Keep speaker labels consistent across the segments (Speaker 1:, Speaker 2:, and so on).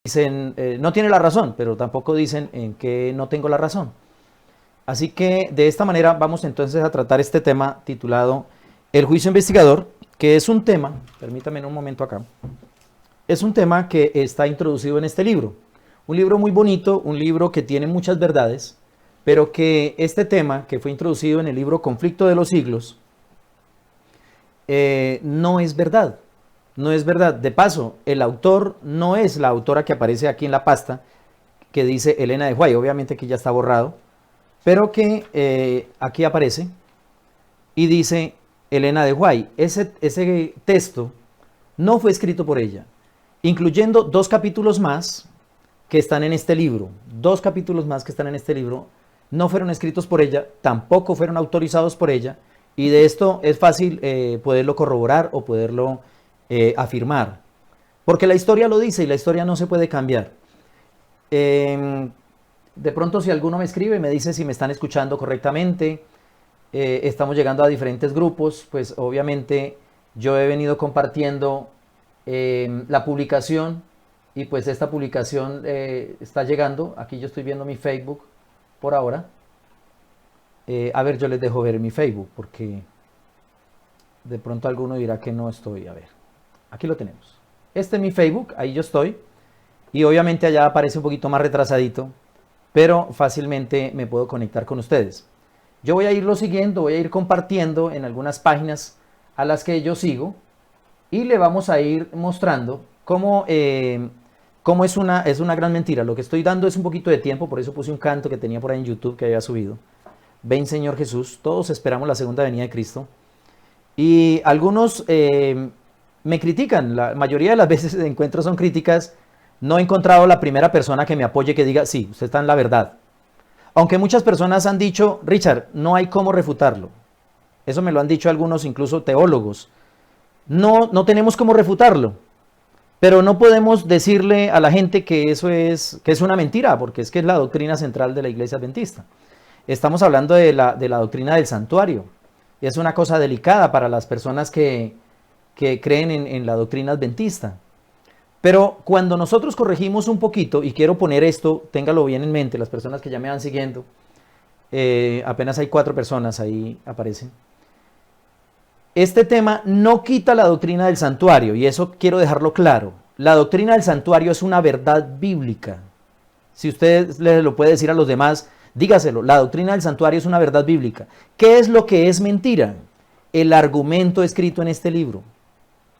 Speaker 1: dicen, no tiene la razón, pero tampoco dicen en que no tengo la razón. Así que de esta manera vamos entonces a tratar este tema titulado El juicio investigador, que es un tema, permítame un momento acá, es un tema que está introducido en este libro. Un libro muy bonito, un libro que tiene muchas verdades, pero que este tema que fue introducido en el libro Conflicto de los Siglos, no es verdad. No es verdad. De paso, el autor no es la autora que aparece aquí en la pasta, que dice Elena de White, obviamente que ya está borrado, pero que aquí aparece y dice Elena de White. Ese texto no fue escrito por ella, incluyendo dos capítulos más que están en este libro. Dos capítulos más que están en este libro no fueron escritos por ella, tampoco fueron autorizados por ella, y de esto es fácil poderlo corroborar o poderlo afirmar, porque la historia lo dice y la historia no se puede cambiar. De pronto, si alguno me escribe, me dice si me están escuchando correctamente, estamos llegando a diferentes grupos, pues obviamente yo he venido compartiendo la publicación, y pues esta publicación está llegando. Aquí yo estoy viendo mi Facebook por ahora. A ver, yo les dejo ver mi Facebook, porque de pronto alguno dirá que no estoy. A ver, aquí lo tenemos. Este es mi Facebook, ahí yo estoy. Y obviamente allá aparece un poquito más retrasadito, pero fácilmente me puedo conectar con ustedes. Yo voy a irlo siguiendo, voy a ir compartiendo en algunas páginas a las que yo sigo, y le vamos a ir mostrando cómo es una gran mentira. Lo que estoy dando es un poquito de tiempo, por eso puse un canto que tenía por ahí en YouTube que había subido. Ven, Señor Jesús, todos esperamos la segunda venida de Cristo. Y algunos me critican, la mayoría de las veces de encuentros son críticas. No he encontrado la primera persona que me apoye, que diga, sí, usted está en la verdad. Aunque muchas personas han dicho, Richard, no hay cómo refutarlo. Eso me lo han dicho algunos, incluso teólogos. No tenemos cómo refutarlo. Pero no podemos decirle a la gente que eso es una mentira, porque es que es la doctrina central de la Iglesia Adventista. Estamos hablando de la doctrina del santuario. Y es una cosa delicada para las personas que creen en la doctrina adventista. Pero cuando nosotros corregimos un poquito, y quiero poner esto, téngalo bien en mente, las personas que ya me van siguiendo, apenas hay 4 personas, ahí aparecen. Este tema no quita la doctrina del santuario, y eso quiero dejarlo claro. La doctrina del santuario es una verdad bíblica. Si usted le lo puede decir a los demás, dígaselo, la doctrina del santuario es una verdad bíblica. ¿Qué es lo que es mentira? El argumento escrito en este libro.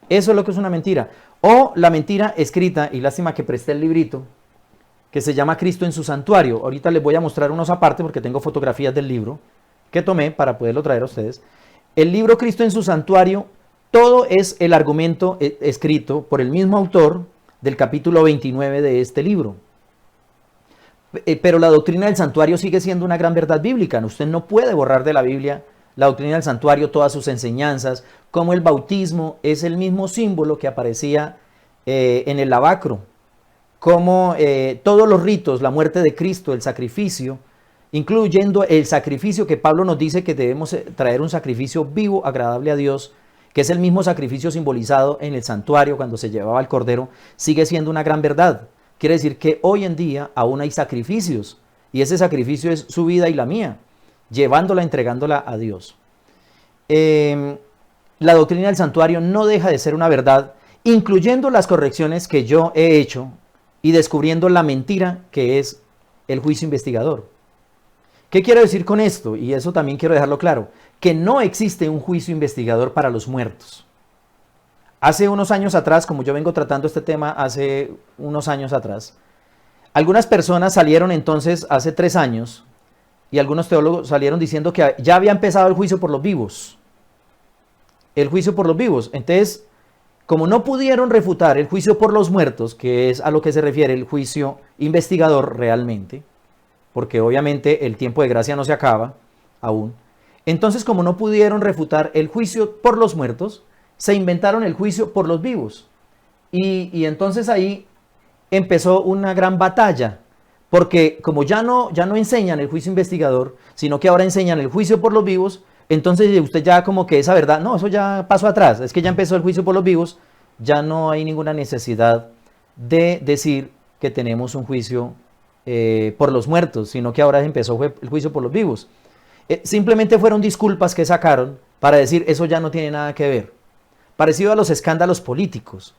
Speaker 1: Eso es lo que es una mentira. O la mentira escrita, y lástima que presté el librito, que se llama Cristo en su santuario. Ahorita les voy a mostrar unos aparte porque tengo fotografías del libro que tomé para poderlo traer a ustedes. El libro Cristo en su santuario, todo es el argumento escrito por el mismo autor del capítulo 29 de este libro. Pero la doctrina del santuario sigue siendo una gran verdad bíblica. Usted no puede borrar de la Biblia la doctrina del santuario, todas sus enseñanzas, como el bautismo es el mismo símbolo que aparecía en el lavacro, como todos los ritos, la muerte de Cristo, el sacrificio, incluyendo el sacrificio que Pablo nos dice que debemos traer un sacrificio vivo, agradable a Dios, que es el mismo sacrificio simbolizado en el santuario cuando se llevaba el cordero, sigue siendo una gran verdad. Quiere decir que hoy en día aún hay sacrificios, y ese sacrificio es su vida y la mía, llevándola, entregándola a Dios. La doctrina del santuario no deja de ser una verdad, incluyendo las correcciones que yo he hecho y descubriendo la mentira que es el juicio investigador. ¿Qué quiero decir con esto? Y eso también quiero dejarlo claro, que no existe un juicio investigador para los muertos. Hace unos años atrás, como yo vengo tratando este tema hace unos años atrás, algunas personas salieron entonces hace 3 años, y algunos teólogos salieron diciendo que ya había empezado el juicio por los vivos. El juicio por los vivos. Entonces, como no pudieron refutar el juicio por los muertos, que es a lo que se refiere el juicio investigador realmente, porque obviamente el tiempo de gracia no se acaba aún. Entonces, como no pudieron refutar el juicio por los muertos, se inventaron el juicio por los vivos. Y entonces ahí empezó una gran batalla, porque como ya no enseñan el juicio investigador, sino que ahora enseñan el juicio por los vivos, entonces usted ya como que esa verdad, no, eso ya pasó atrás, es que ya empezó el juicio por los vivos, ya no hay ninguna necesidad de decir que tenemos un juicio por los muertos, sino que ahora empezó el juicio por los vivos. Simplemente fueron disculpas que sacaron para decir eso ya no tiene nada que ver. Parecido a los escándalos políticos.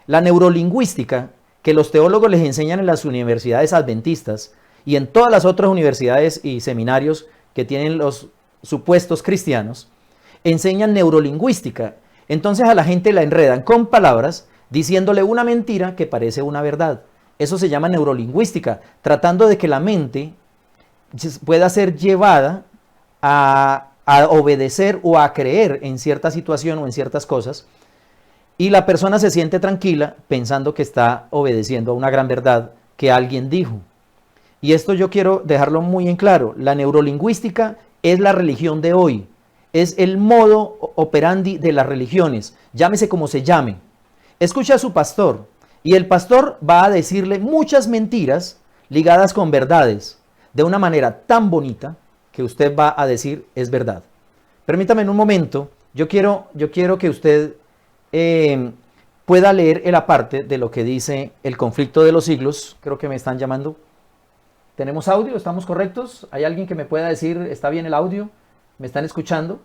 Speaker 1: La neurolingüística que los teólogos les enseñan en las universidades adventistas y en todas las otras universidades y seminarios que tienen los supuestos cristianos, enseñan neurolingüística. Entonces a la gente la enredan con palabras diciéndole una mentira que parece una verdad. Eso se llama neurolingüística, tratando de que la mente pueda ser llevada a obedecer o a creer en cierta situación o en ciertas cosas, y la persona se siente tranquila pensando que está obedeciendo a una gran verdad que alguien dijo. Y esto yo quiero dejarlo muy en claro. La neurolingüística es la religión de hoy. Es el modo operandi de las religiones. Llámese como se llame. Escucha a su pastor y el pastor va a decirle muchas mentiras ligadas con verdades de una manera tan bonita que usted va a decir es verdad. Permítame en un momento. Yo quiero que usted pueda leer la parte de lo que dice el conflicto de los siglos. Creo que me están llamando. ¿Tenemos audio? ¿Estamos correctos? ¿Hay alguien que me pueda decir, está bien el audio? ¿Me están escuchando?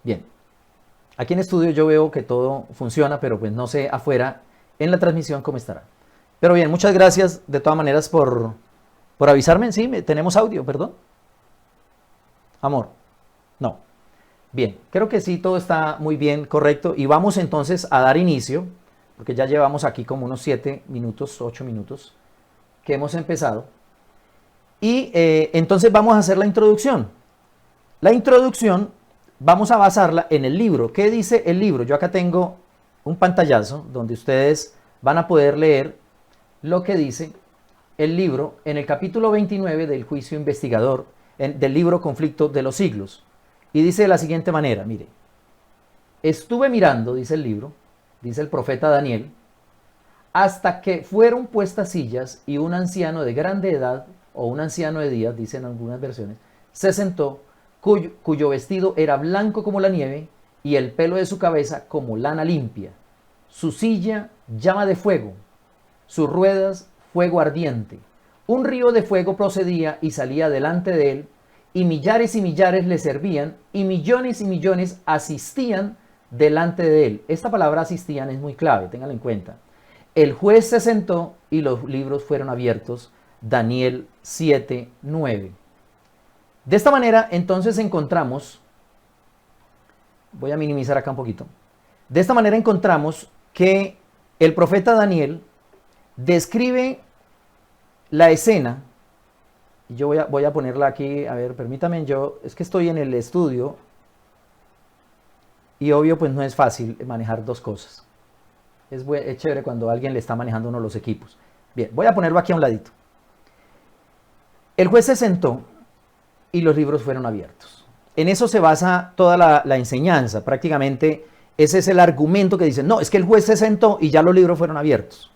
Speaker 1: Bien. Aquí en estudio yo veo que todo funciona, pero pues no sé afuera en la transmisión cómo estará. Pero bien, muchas gracias de todas maneras por avisarme. Sí, tenemos audio, perdón. Amor. No. Bien, creo que sí, todo está muy bien, correcto. Y vamos entonces a dar inicio, porque ya llevamos aquí como unos 7 minutos, 8 minutos que hemos empezado. Y entonces vamos a hacer la introducción. La introducción vamos a basarla en el libro. ¿Qué dice el libro? Yo acá tengo un pantallazo donde ustedes van a poder leer lo que dice el libro en el capítulo 29 del juicio investigador, del libro Conflicto de los Siglos. Y dice de la siguiente manera, mire, estuve mirando, dice el libro, dice el profeta Daniel, hasta que fueron puestas sillas y un anciano de grande edad, o un anciano de días, dicen algunas versiones, se sentó, cuyo vestido era blanco como la nieve y el pelo de su cabeza como lana limpia. Su silla llama de fuego, sus ruedas fuego ardiente. Un río de fuego procedía y salía delante de él, y millares le servían, y millones asistían delante de él. Esta palabra asistían es muy clave, ténganlo en cuenta. El juez se sentó y los libros fueron abiertos. Daniel 7:9. De esta manera, entonces encontramos, voy a minimizar acá un poquito. De esta manera encontramos que el profeta Daniel describe la escena. Yo voy a ponerla aquí, a ver, permítame, es que estoy en el estudio y obvio pues no es fácil manejar dos cosas. Es chévere cuando alguien le está manejando uno los equipos. Bien, voy a ponerlo aquí a un ladito. El juez se sentó y los libros fueron abiertos. En eso se basa toda la enseñanza, prácticamente ese es el argumento que dicen, no, es que el juez se sentó y ya los libros fueron abiertos.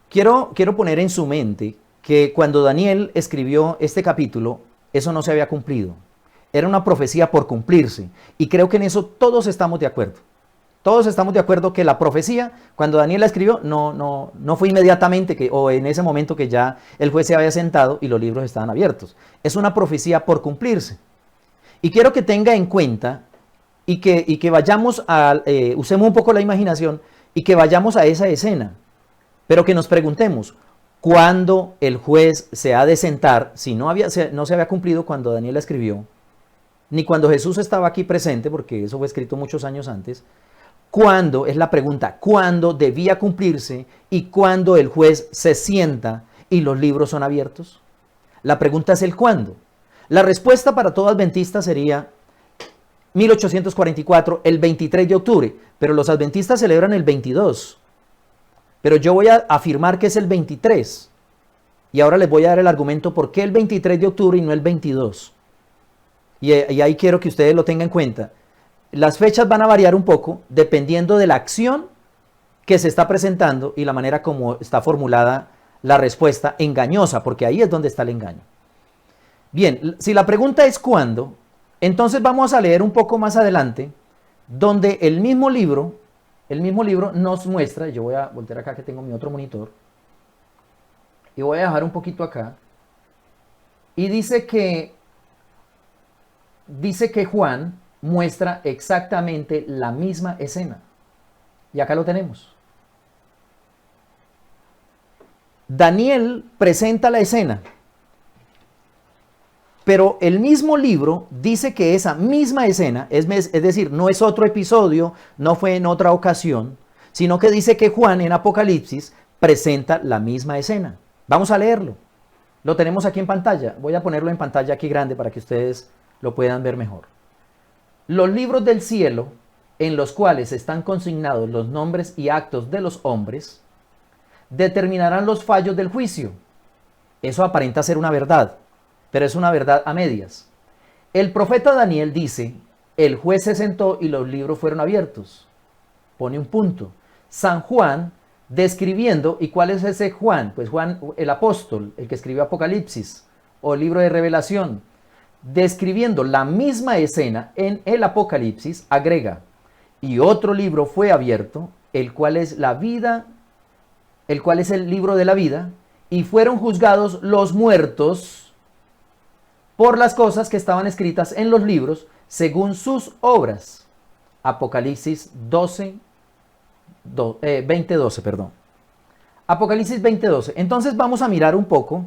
Speaker 1: Quiero poner en su mente que cuando Daniel escribió este capítulo, eso no se había cumplido. Era una profecía por cumplirse. Y creo que en eso todos estamos de acuerdo. Todos estamos de acuerdo que la profecía, cuando Daniel la escribió, no fue inmediatamente o en ese momento que ya el juez se había sentado y los libros estaban abiertos. Es una profecía por cumplirse. Y quiero que tenga en cuenta y que vayamos usemos un poco la imaginación y que vayamos a esa escena. Pero que nos preguntemos, ¿cuándo el juez se ha de sentar si no se había cumplido cuando Daniel la escribió? Ni cuando Jesús estaba aquí presente, porque eso fue escrito muchos años antes. ¿Cuándo? Es la pregunta. ¿Cuándo debía cumplirse y cuándo el juez se sienta y los libros son abiertos? La pregunta es el cuándo. La respuesta para todo adventista sería 1844, el 23 de octubre. Pero los adventistas celebran el 22. Pero yo voy a afirmar que es el 23. Y ahora les voy a dar el argumento por qué el 23 de octubre y no el 22. Y ahí quiero que ustedes lo tengan en cuenta. Las fechas van a variar un poco dependiendo de la acción que se está presentando y la manera como está formulada la respuesta engañosa, porque ahí es donde está el engaño. Bien, si la pregunta es ¿cuándo? Entonces vamos a leer un poco más adelante, donde el mismo libro nos muestra, yo voy a voltear acá que tengo mi otro monitor, y voy a dejar un poquito acá, y dice que Juan muestra exactamente la misma escena. Y acá lo tenemos. Daniel presenta la escena, pero el mismo libro dice que esa misma escena, es decir, no es otro episodio, no fue en otra ocasión, sino que dice que Juan en Apocalipsis presenta la misma escena. Vamos a leerlo. Lo tenemos aquí en pantalla. Voy a ponerlo en pantalla aquí grande para que ustedes lo puedan ver mejor. Los libros del cielo, en los cuales están consignados los nombres y actos de los hombres, determinarán los fallos del juicio. Eso aparenta ser una verdad, pero es una verdad a medias. El profeta Daniel dice, el juez se sentó y los libros fueron abiertos. Pone un punto. San Juan, describiendo, ¿y cuál es ese Juan? Pues Juan el apóstol, el que escribió Apocalipsis o el libro de Revelación, describiendo la misma escena en el Apocalipsis, agrega, y otro libro fue abierto, el cual es la vida, el cual es el libro de la vida, y fueron juzgados los muertos por las cosas que estaban escritas en los libros según sus obras. Apocalipsis 20:12, perdón. Apocalipsis 20:12. Entonces vamos a mirar un poco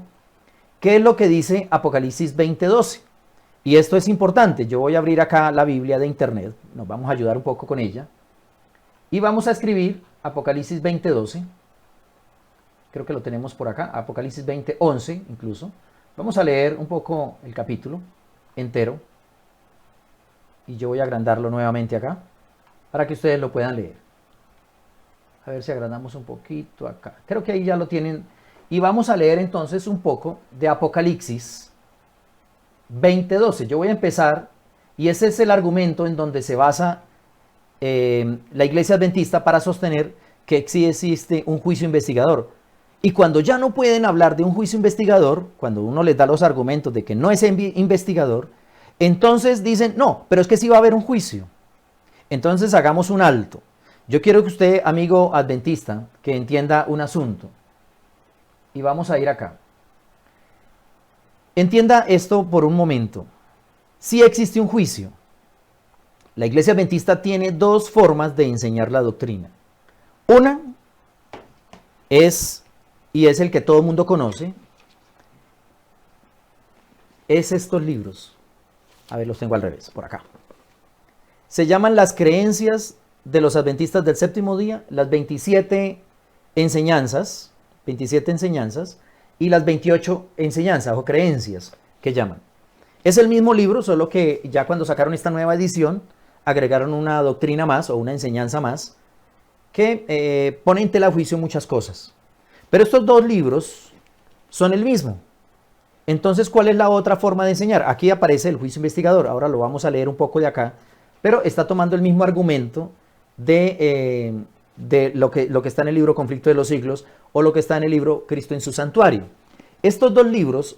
Speaker 1: qué es lo que dice Apocalipsis 20:12. Y esto es importante. Yo voy a abrir acá la Biblia de internet. Nos vamos a ayudar un poco con ella. Y vamos a escribir Apocalipsis 20:12. Creo que lo tenemos por acá. Apocalipsis 20:11 incluso. Vamos a leer un poco el capítulo entero. Y yo voy a agrandarlo nuevamente acá para que ustedes lo puedan leer. A ver si agrandamos un poquito acá. Creo que ahí ya lo tienen. Y vamos a leer entonces un poco de Apocalipsis 20:12. Yo voy a empezar, y ese es el argumento en donde se basa la Iglesia Adventista para sostener que sí existe un juicio investigador. Y cuando ya no pueden hablar de un juicio investigador, cuando uno les da los argumentos de que no es investigador, entonces dicen, no, pero es que sí va a haber un juicio. Entonces hagamos un alto. Yo quiero que usted, amigo adventista, que entienda un asunto. Y vamos a ir acá. Entienda esto por un momento. Sí existe un juicio. La Iglesia Adventista tiene dos formas de enseñar la doctrina. Una es, y es el que todo el mundo conoce, es estos libros. A ver, los tengo al revés, por acá. Se llaman las creencias de los adventistas del séptimo día, las 27 enseñanzas, y las 28 enseñanzas o creencias que llaman. Es el mismo libro, solo que ya cuando sacaron esta nueva edición, agregaron una doctrina más o una enseñanza más que pone en tela de juicio muchas cosas. Pero estos dos libros son el mismo. Entonces, ¿cuál es la otra forma de enseñar? Aquí aparece el juicio investigador. Ahora lo vamos a leer un poco de acá, pero está tomando el mismo argumento de lo que está en el libro Conflicto de los Siglos o lo que está en el libro Cristo en su Santuario. Estos dos libros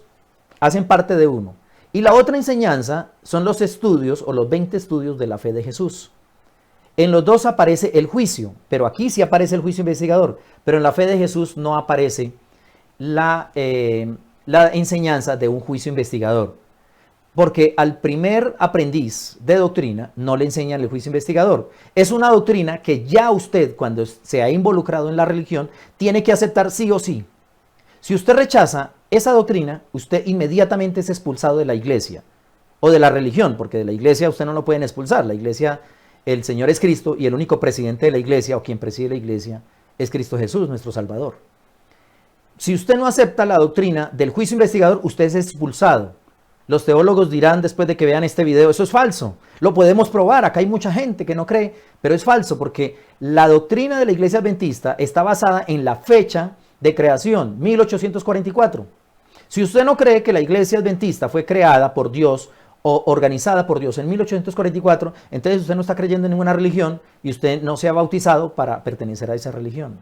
Speaker 1: hacen parte de uno. Y la otra enseñanza son los estudios o los 20 estudios de la fe de Jesús. En los dos aparece el juicio, pero aquí sí aparece el juicio investigador, pero en la fe de Jesús no aparece la enseñanza de un juicio investigador. Porque al primer aprendiz de doctrina no le enseñan el juicio investigador. Es una doctrina que ya usted, cuando se ha involucrado en la religión, tiene que aceptar sí o sí. Si usted rechaza esa doctrina, usted inmediatamente es expulsado de la iglesia o de la religión, porque de la iglesia usted no lo pueden expulsar. La iglesia, el Señor es Cristo y el único presidente de la iglesia o quien preside la iglesia es Cristo Jesús, nuestro Salvador. Si usted no acepta la doctrina del juicio investigador, usted es expulsado. Los teólogos dirán después de que vean este video, eso es falso. Lo podemos probar, acá hay mucha gente que no cree, pero es falso porque la doctrina de la Iglesia Adventista está basada en la fecha de creación, 1844. Si usted no cree que la Iglesia Adventista fue creada por Dios o organizada por Dios en 1844, entonces usted no está creyendo en ninguna religión y usted no se ha bautizado para pertenecer a esa religión.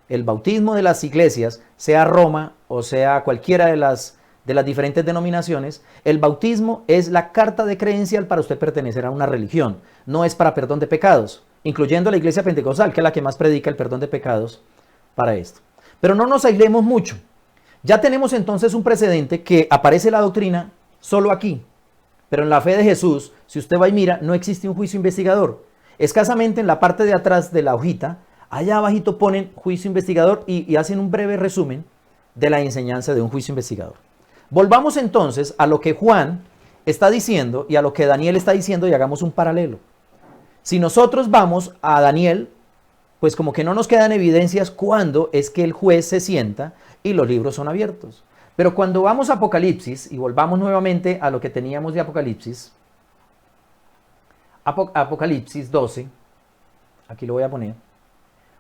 Speaker 1: El bautismo de las iglesias, sea Roma o sea cualquiera de las diferentes denominaciones, el bautismo es la carta de credencial para usted pertenecer a una religión, no es para perdón de pecados, incluyendo la iglesia pentecostal, que es la que más predica el perdón de pecados para esto. Pero no nos aislemos mucho. Ya tenemos entonces un precedente que aparece la doctrina solo aquí, pero en la fe de Jesús, si usted va y mira, no existe un juicio investigador. Escasamente en la parte de atrás de la hojita, allá abajito ponen juicio investigador y hacen un breve resumen de la enseñanza de un juicio investigador. Volvamos entonces a lo que Juan está diciendo y a lo que Daniel está diciendo y hagamos un paralelo. Si nosotros vamos a Daniel, pues como que no nos quedan evidencias cuándo es que el juez se sienta y los libros son abiertos. Pero cuando vamos a Apocalipsis, y volvamos nuevamente a lo que teníamos de Apocalipsis, Apocalipsis 12, aquí lo voy a poner,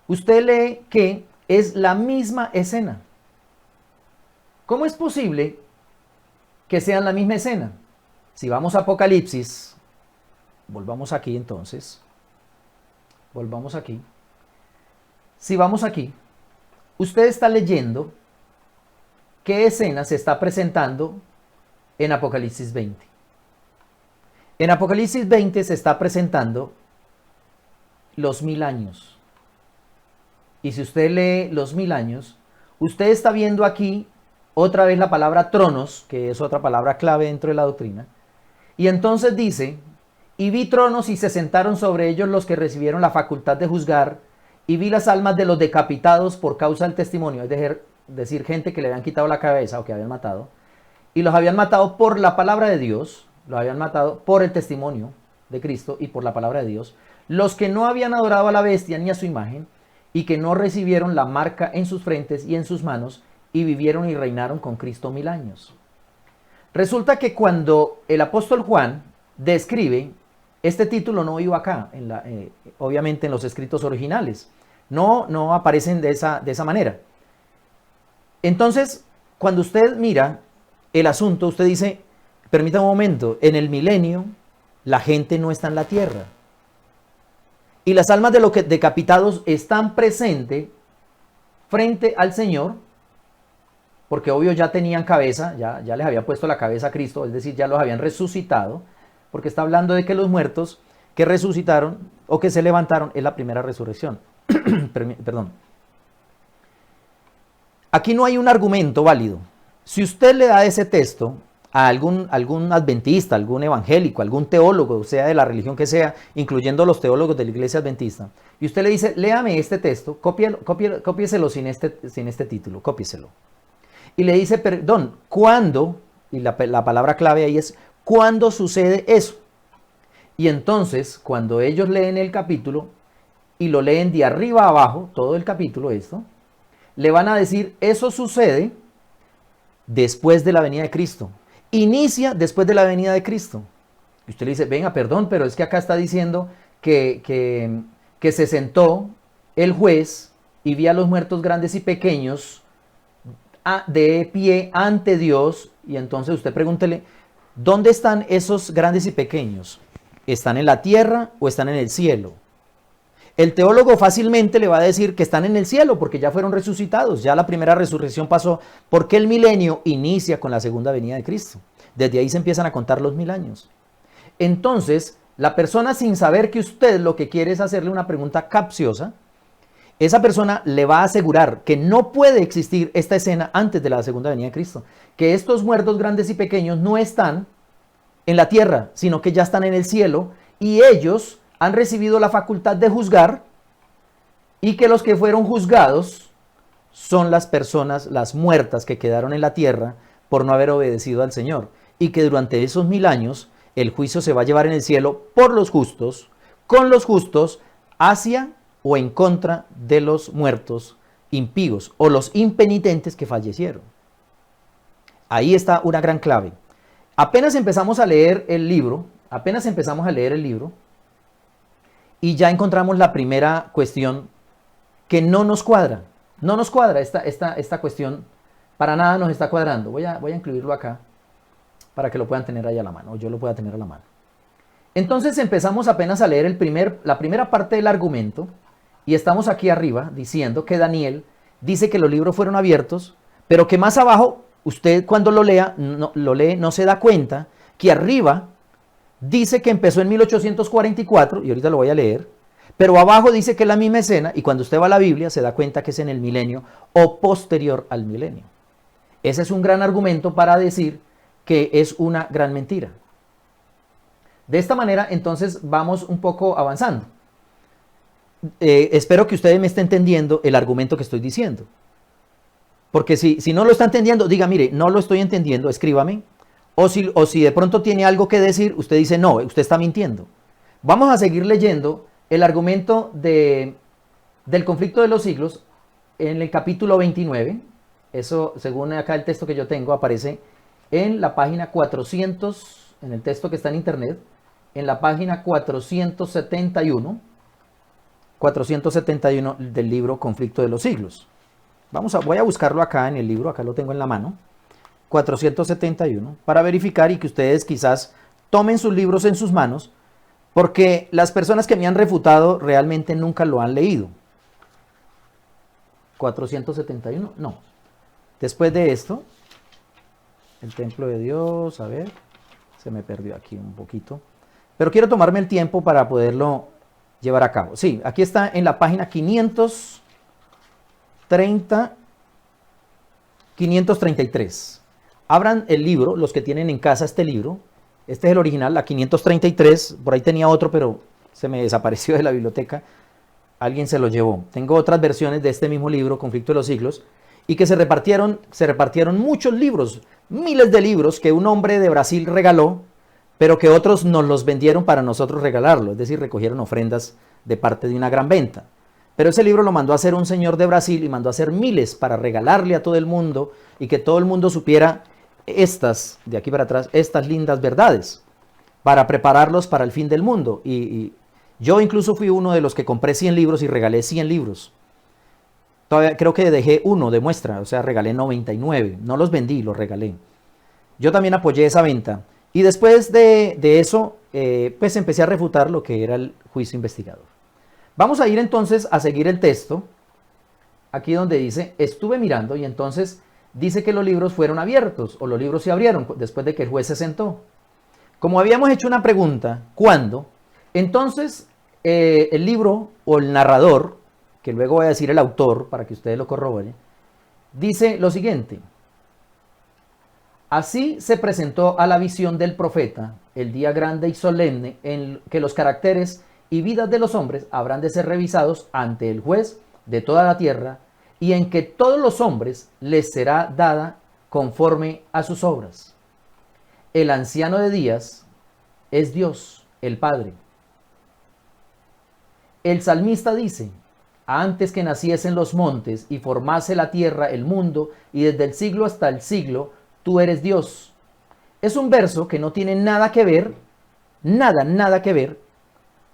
Speaker 1: usted lee que es la misma escena. ¿Cómo es posible que sean la misma escena? Si vamos a Apocalipsis, volvamos aquí entonces, volvamos aquí. Si vamos aquí, usted está leyendo qué escena se está presentando en Apocalipsis 20. En Apocalipsis 20 se está presentando los 1000 años. Y si usted lee los 1000 años, usted está viendo aquí otra vez la palabra tronos, que es otra palabra clave dentro de la doctrina. Y entonces dice, y vi tronos y se sentaron sobre ellos los que recibieron la facultad de juzgar, y vi las almas de los decapitados por causa del testimonio, es decir, gente que le habían quitado la cabeza o que habían matado, y los habían matado por la palabra de Dios, los habían matado por el testimonio de Cristo y por la palabra de Dios, los que no habían adorado a la bestia ni a su imagen, y que no recibieron la marca en sus frentes y en sus manos, y vivieron y reinaron con Cristo 1000 años. Resulta que cuando el apóstol Juan describe, este título no iba acá, obviamente en los escritos originales, no aparecen de esa manera. Entonces, cuando usted mira el asunto, usted dice, permítame un momento, en el milenio la gente no está en la tierra. Y las almas de los decapitados están presentes frente al Señor, porque obvio ya tenían cabeza, ya les había puesto la cabeza a Cristo, es decir, ya los habían resucitado, porque está hablando de que los muertos que resucitaron o que se levantaron es la primera resurrección. Perdón. Aquí no hay un argumento válido. Si usted le da ese texto a algún adventista, algún evangélico, algún teólogo, sea de la religión que sea, incluyendo los teólogos de la iglesia adventista, y usted le dice, léame este texto, cópieselo sin este título, cópieselo. Y le dice, perdón, ¿cuándo? Y la palabra clave ahí es, ¿cuándo sucede eso? Y entonces, cuando ellos leen el capítulo, y lo leen de arriba a abajo, todo el capítulo esto, le van a decir, eso sucede después de la venida de Cristo. Inicia después de la venida de Cristo. Y usted le dice, venga, perdón, pero es que acá está diciendo que se sentó el juez y vi a los muertos grandes y pequeños de pie ante Dios. Y entonces usted pregúntele, ¿dónde están esos grandes y pequeños? ¿Están en la tierra o están en el cielo? El teólogo fácilmente le va a decir que están en el cielo porque ya fueron resucitados, ya la primera resurrección pasó, porque el milenio inicia con la segunda venida de Cristo. Desde ahí se empiezan a contar los 1000 años. Entonces, la persona sin saber que usted lo que quiere es hacerle una pregunta capciosa, esa persona le va a asegurar que no puede existir esta escena antes de la segunda venida de Cristo, que estos muertos grandes y pequeños no están en la tierra, sino que ya están en el cielo y ellos han recibido la facultad de juzgar y que los que fueron juzgados son las personas, las muertas que quedaron en la tierra por no haber obedecido al Señor y que durante esos 1000 años el juicio se va a llevar en el cielo por los justos, con los justos, hacia o en contra de los muertos impíos o los impenitentes que fallecieron. Ahí está una gran clave. Apenas empezamos a leer el libro, y ya encontramos la primera cuestión que no nos cuadra. No nos cuadra esta cuestión, para nada nos está cuadrando. Voy a incluirlo acá para que lo puedan tener ahí a la mano, o yo lo pueda tener a la mano. Entonces empezamos apenas a leer la primera parte del argumento, y estamos aquí arriba diciendo que Daniel dice que los libros fueron abiertos, pero que más abajo, usted cuando lo lee, no se da cuenta que arriba dice que empezó en 1844, y ahorita lo voy a leer, pero abajo dice que es la misma escena, y cuando usted va a la Biblia se da cuenta que es en el milenio o posterior al milenio. Ese es un gran argumento para decir que es una gran mentira. De esta manera, entonces, vamos un poco avanzando. Espero que ustedes me estén entendiendo el argumento que estoy diciendo. Porque si no lo está entendiendo, diga, mire, no lo estoy entendiendo, escríbame. O si de pronto tiene algo que decir, usted dice, no, usted está mintiendo. Vamos a seguir leyendo el argumento del conflicto de los siglos en el capítulo 29. Eso, según acá el texto que yo tengo, aparece en la página 400, en el texto que está en internet, en la página 471 del libro Conflicto de los Siglos. Voy a buscarlo acá en el libro, acá lo tengo en la mano, 471, para verificar y que ustedes quizás tomen sus libros en sus manos, porque las personas que me han refutado realmente nunca lo han leído. 471, no. Después de esto, el templo de Dios, a ver, se me perdió aquí un poquito, pero quiero tomarme el tiempo para poderlo llevar a cabo. Sí, aquí está en la página 533. Abran el libro, los que tienen en casa este libro. Este es el original, la 533. Por ahí tenía otro, pero se me desapareció de la biblioteca. Alguien se lo llevó. Tengo otras versiones de este mismo libro, Conflicto de los Siglos, y que se repartieron muchos libros, miles de libros que un hombre de Brasil regaló, pero que otros nos los vendieron para nosotros regalarlo, es decir, recogieron ofrendas de parte de una gran venta. Pero ese libro lo mandó a hacer un señor de Brasil y mandó a hacer miles para regalarle a todo el mundo y que todo el mundo supiera estas, de aquí para atrás, estas lindas verdades, para prepararlos para el fin del mundo. Y yo incluso fui uno de los que compré 100 libros y regalé 100 libros. Todavía creo que dejé uno de muestra, o sea, regalé 99. No los vendí, los regalé. Yo también apoyé esa venta. Y después de eso, pues empecé a refutar lo que era el juicio investigador. Vamos a ir entonces a seguir el texto, aquí donde dice, estuve mirando y entonces dice que los libros fueron abiertos, o los libros se abrieron después de que el juez se sentó. Como habíamos hecho una pregunta, ¿cuándo? Entonces el libro o el narrador, que luego voy a decir el autor para que ustedes lo corroboren, dice lo siguiente. Así se presentó a la visión del profeta el día grande y solemne en que los caracteres y vidas de los hombres habrán de ser revisados ante el juez de toda la tierra y en que todos los hombres les será dada conforme a sus obras. El anciano de días es Dios, el Padre. El salmista dice, antes que naciesen los montes y formase la tierra el mundo y desde el siglo hasta el siglo, tú eres Dios. Es un verso que no tiene nada que ver, nada que ver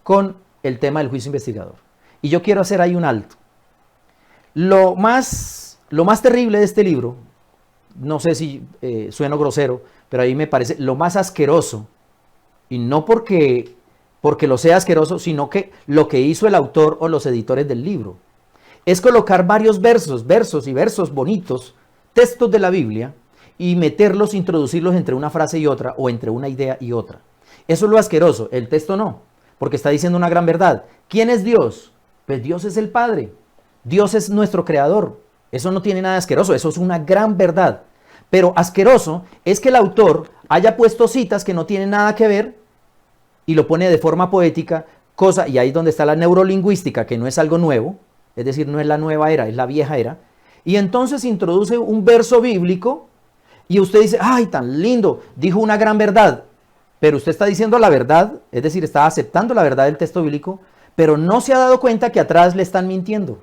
Speaker 1: con el tema del juicio investigador. Y yo quiero hacer ahí un alto. Lo más terrible de este libro, no sé si sueno grosero, pero ahí me parece lo más asqueroso, y no porque lo sea asqueroso, sino que lo que hizo el autor o los editores del libro, es colocar varios versos bonitos, textos de la Biblia, y meterlos, introducirlos entre una frase y otra, o entre una idea y otra. Eso es lo asqueroso, el texto no. Porque está diciendo una gran verdad. ¿Quién es Dios? Pues Dios es el Padre. Dios es nuestro creador. Eso no tiene nada de asqueroso, eso es una gran verdad. Pero asqueroso es que el autor haya puesto citas que no tienen nada que ver y lo pone de forma poética, y ahí es donde está la neurolingüística, que no es algo nuevo, es decir, no es la nueva era, es la vieja era. Y entonces introduce un verso bíblico y usted dice, ¡ay, tan lindo! Dijo una gran verdad. Pero usted está diciendo la verdad, es decir, está aceptando la verdad del texto bíblico, pero no se ha dado cuenta que atrás le están mintiendo.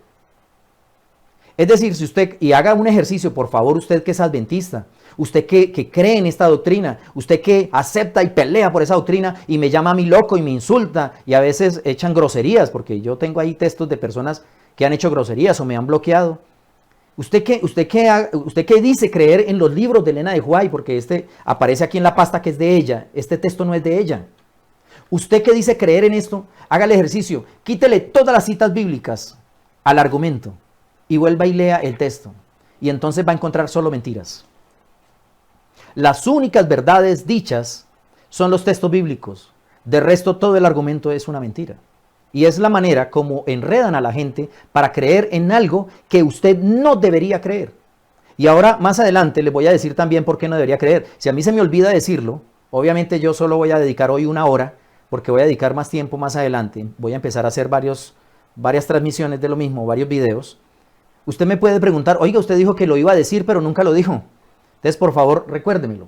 Speaker 1: Es decir, si usted, y haga un ejercicio, por favor, usted que es adventista, usted que cree en esta doctrina, usted que acepta y pelea por esa doctrina y me llama a mí loco y me insulta y a veces echan groserías, porque yo tengo ahí textos de personas que han hecho groserías o me han bloqueado. ¿Usted qué dice creer en los libros de Elena de White? Porque este aparece aquí en la pasta que es de ella. Este texto no es de ella. ¿Usted qué dice creer en esto? Haga el ejercicio. Quítele todas las citas bíblicas al argumento y vuelva y lea el texto. Y entonces va a encontrar solo mentiras. Las únicas verdades dichas son los textos bíblicos. De resto, todo el argumento es una mentira. Y es la manera como enredan a la gente para creer en algo que usted no debería creer. Y ahora, más adelante, les voy a decir también por qué no debería creer. Si a mí se me olvida decirlo, obviamente yo solo voy a dedicar hoy 1 hora, porque voy a dedicar más tiempo más adelante. Voy a empezar a hacer varias transmisiones de lo mismo, varios videos. Usted me puede preguntar, oiga, usted dijo que lo iba a decir, pero nunca lo dijo. Entonces, por favor, recuérdemelo.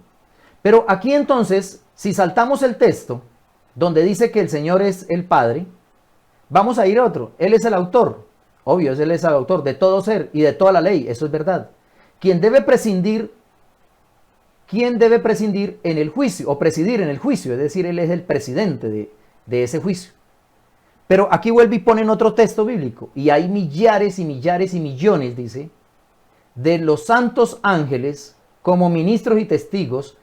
Speaker 1: Pero aquí entonces, si saltamos el texto, donde dice que el Señor es el Padre, vamos a ir a otro. Él es el autor. Obvio, Él es el autor de todo ser y de toda la ley. Eso es verdad. ¿Quién debe prescindir en el juicio o presidir en el juicio? Es decir, Él es el presidente de ese juicio. Pero aquí vuelve y ponen otro texto bíblico. Y hay millares y millares y millones, dice, de los santos ángeles como ministros y testigos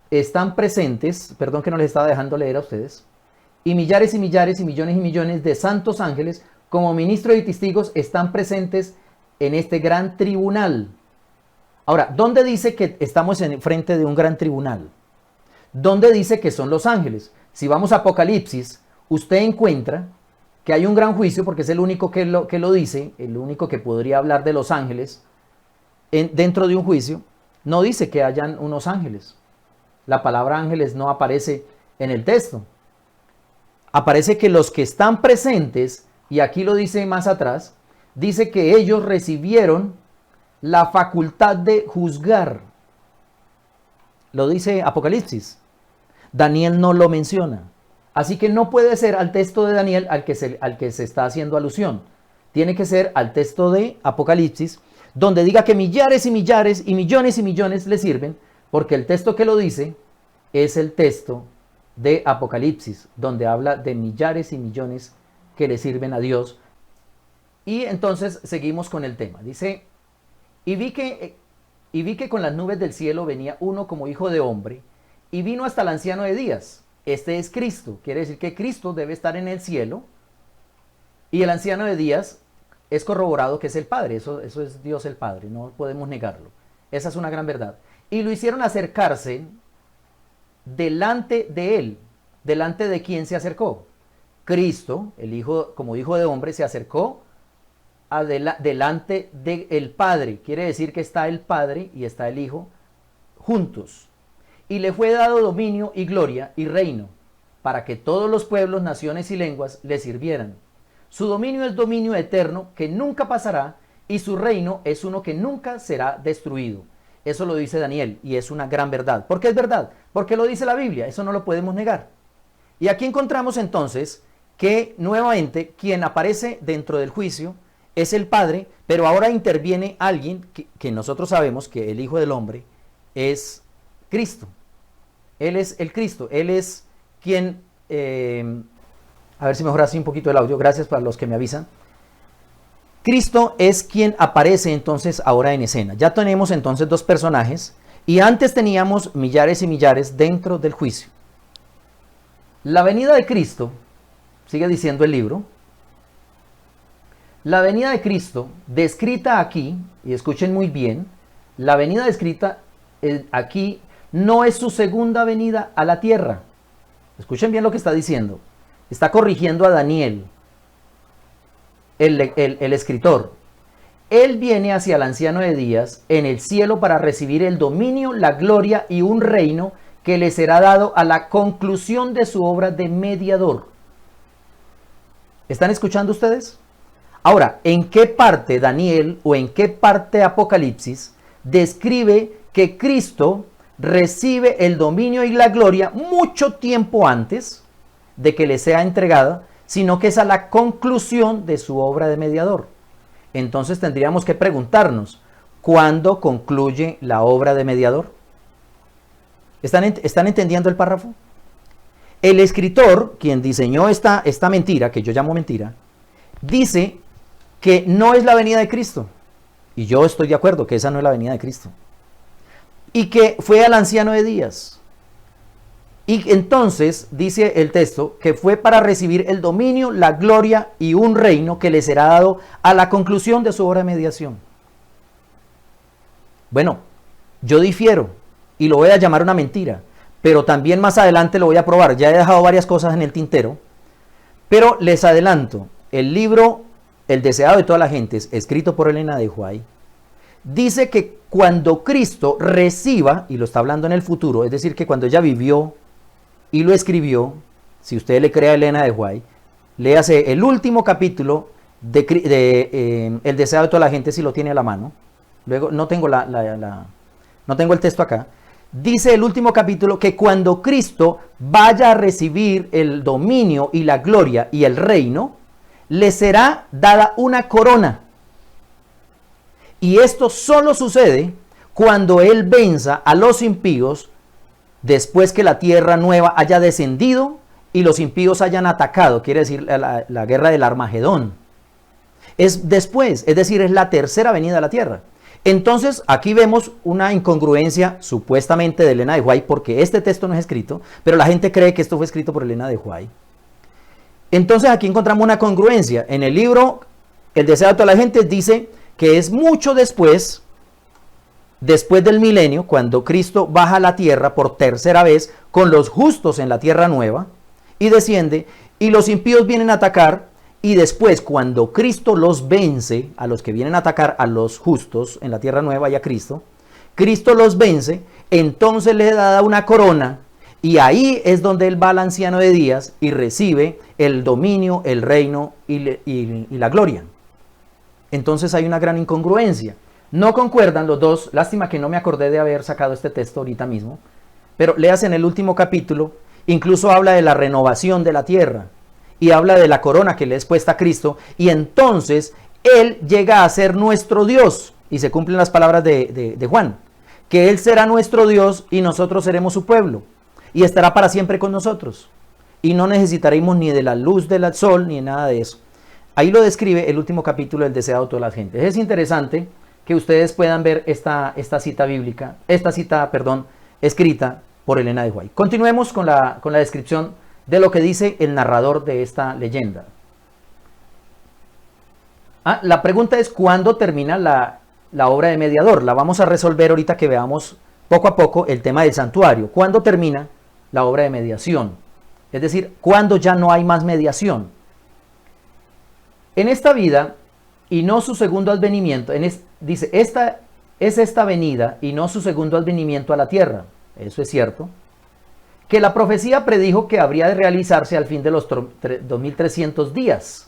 Speaker 1: están presentes, perdón que no les estaba dejando leer a ustedes, y millares y millares y millones de santos ángeles como ministros y testigos están presentes en este gran tribunal. Ahora, ¿dónde dice que estamos en frente de un gran tribunal? ¿Dónde dice que son los ángeles? Si vamos a Apocalipsis, usted encuentra que hay un gran juicio, porque es el único que lo dice, el único que podría hablar de los ángeles dentro de un juicio. No dice que hayan unos ángeles. La palabra ángeles no aparece en el texto. Aparece que los que están presentes, y aquí lo dice más atrás, dice que ellos recibieron la facultad de juzgar. Lo dice Apocalipsis. Daniel no lo menciona. Así que no puede ser al texto de Daniel al que se está haciendo alusión. Tiene que ser al texto de Apocalipsis, donde diga que millares y millares y millones le sirven, porque el texto que lo dice es el texto de Apocalipsis, donde habla de millares y millones que le sirven a Dios. Y entonces seguimos con el tema. Dice, y vi que con las nubes del cielo venía uno como hijo de hombre, y vino hasta el anciano de días. Este es Cristo. Quiere decir que Cristo debe estar en el cielo, y el anciano de días es corroborado que es el Padre. Eso es Dios el Padre, no podemos negarlo. Esa es una gran verdad. Y lo hicieron acercarse delante de él. ¿Delante de quién se acercó? Cristo, el Hijo, como hijo de hombre, se acercó delante del Padre. Quiere decir que está el Padre y está el Hijo juntos. Y le fue dado dominio y gloria y reino, para que todos los pueblos, naciones y lenguas le sirvieran. Su dominio es dominio eterno que nunca pasará, y su reino es uno que nunca será destruido. Eso lo dice Daniel, y es una gran verdad. ¿Por qué es verdad? Porque lo dice la Biblia, eso no lo podemos negar. Y aquí encontramos entonces que nuevamente quien aparece dentro del juicio es el Padre, pero ahora interviene alguien que nosotros sabemos que el Hijo del Hombre es Cristo. Él es el Cristo, Él es quien... a ver si mejora así un poquito el audio, gracias para los que me avisan. Cristo es quien aparece entonces ahora en escena. Ya tenemos entonces dos personajes, y antes teníamos millares y millares dentro del juicio. La venida de Cristo, sigue diciendo el libro, la venida de Cristo descrita aquí, y escuchen muy bien, la venida descrita aquí no es su segunda venida a la tierra. Escuchen bien lo que está diciendo. Está corrigiendo a Daniel, el escritor. Él viene hacia el anciano de días en el cielo para recibir el dominio, la gloria y un reino que le será dado a la conclusión de su obra de mediador. ¿Están escuchando ustedes? Ahora, ¿en qué parte Daniel o en qué parte Apocalipsis describe que Cristo recibe el dominio y la gloria mucho tiempo antes de que le sea entregada, sino que es a la conclusión de su obra de mediador? Entonces tendríamos que preguntarnos, ¿cuándo concluye la obra de mediador? ¿Están entendiendo el párrafo? El escritor, quien diseñó esta mentira, que yo llamo mentira, dice que no es la venida de Cristo. Y yo estoy de acuerdo que esa no es la venida de Cristo. Y que fue al anciano de días. Y entonces dice el texto que fue para recibir el dominio, la gloria y un reino que le será dado a la conclusión de su obra de mediación. Bueno, yo difiero y lo voy a llamar una mentira, pero también más adelante lo voy a probar. Ya he dejado varias cosas en el tintero, pero les adelanto, el libro El deseado de todas las gentes, escrito por Elena de White, dice que cuando Cristo reciba, y lo está hablando en el futuro, es decir, que cuando ella vivió y lo escribió, si usted le cree a Elena de White, léase el último capítulo de El deseo de toda la gente, si lo tiene a la mano. Luego, no tengo no tengo el texto acá. Dice el último capítulo que cuando Cristo vaya a recibir el dominio y la gloria y el reino, le será dada una corona. Y esto solo sucede cuando Él venza a los impíos después que la tierra nueva haya descendido y los impíos hayan atacado. Quiere decir la guerra del Armagedón. Es después, es decir, es la tercera venida a la tierra. Entonces, aquí vemos una incongruencia supuestamente de Elena de White, porque este texto no es escrito, pero la gente cree que esto fue escrito por Elena de White. Entonces, aquí encontramos una congruencia. En el libro El deseo de toda la gente dice que es mucho después del milenio, cuando Cristo baja a la tierra por tercera vez con los justos en la tierra nueva y desciende, y los impíos vienen a atacar. Y después, cuando Cristo los vence, a los que vienen a atacar a los justos en la tierra nueva y a Cristo, Cristo los vence, entonces le da una corona, y ahí es donde él va al anciano de días y recibe el dominio, el reino y la gloria. Entonces hay una gran incongruencia. No concuerdan los dos. Lástima que no me acordé de haber sacado este texto ahorita mismo, pero leas en el último capítulo, incluso habla de la renovación de la tierra. Y habla de la corona que le es puesta a Cristo. Y entonces Él llega a ser nuestro Dios. Y se cumplen las palabras de Juan. Que Él será nuestro Dios y nosotros seremos su pueblo. Y estará para siempre con nosotros. Y no necesitaremos ni de la luz del sol ni nada de eso. Ahí lo describe el último capítulo del deseado de toda la gente. Es interesante que ustedes puedan ver esta cita bíblica. Escrita por Elena de White. Continuemos con la descripción de lo que dice el narrador de esta leyenda. La pregunta es ¿cuándo termina la obra de mediador? La vamos a resolver ahorita que veamos poco a poco el tema del santuario. ¿Cuándo termina la obra de mediación? Es decir, ¿cuándo ya no hay más mediación? En esta vida y no su segundo advenimiento, dice, esta es esta venida y no su segundo advenimiento a la tierra. Eso es cierto. Que la profecía predijo que habría de realizarse al fin de los 2300 días.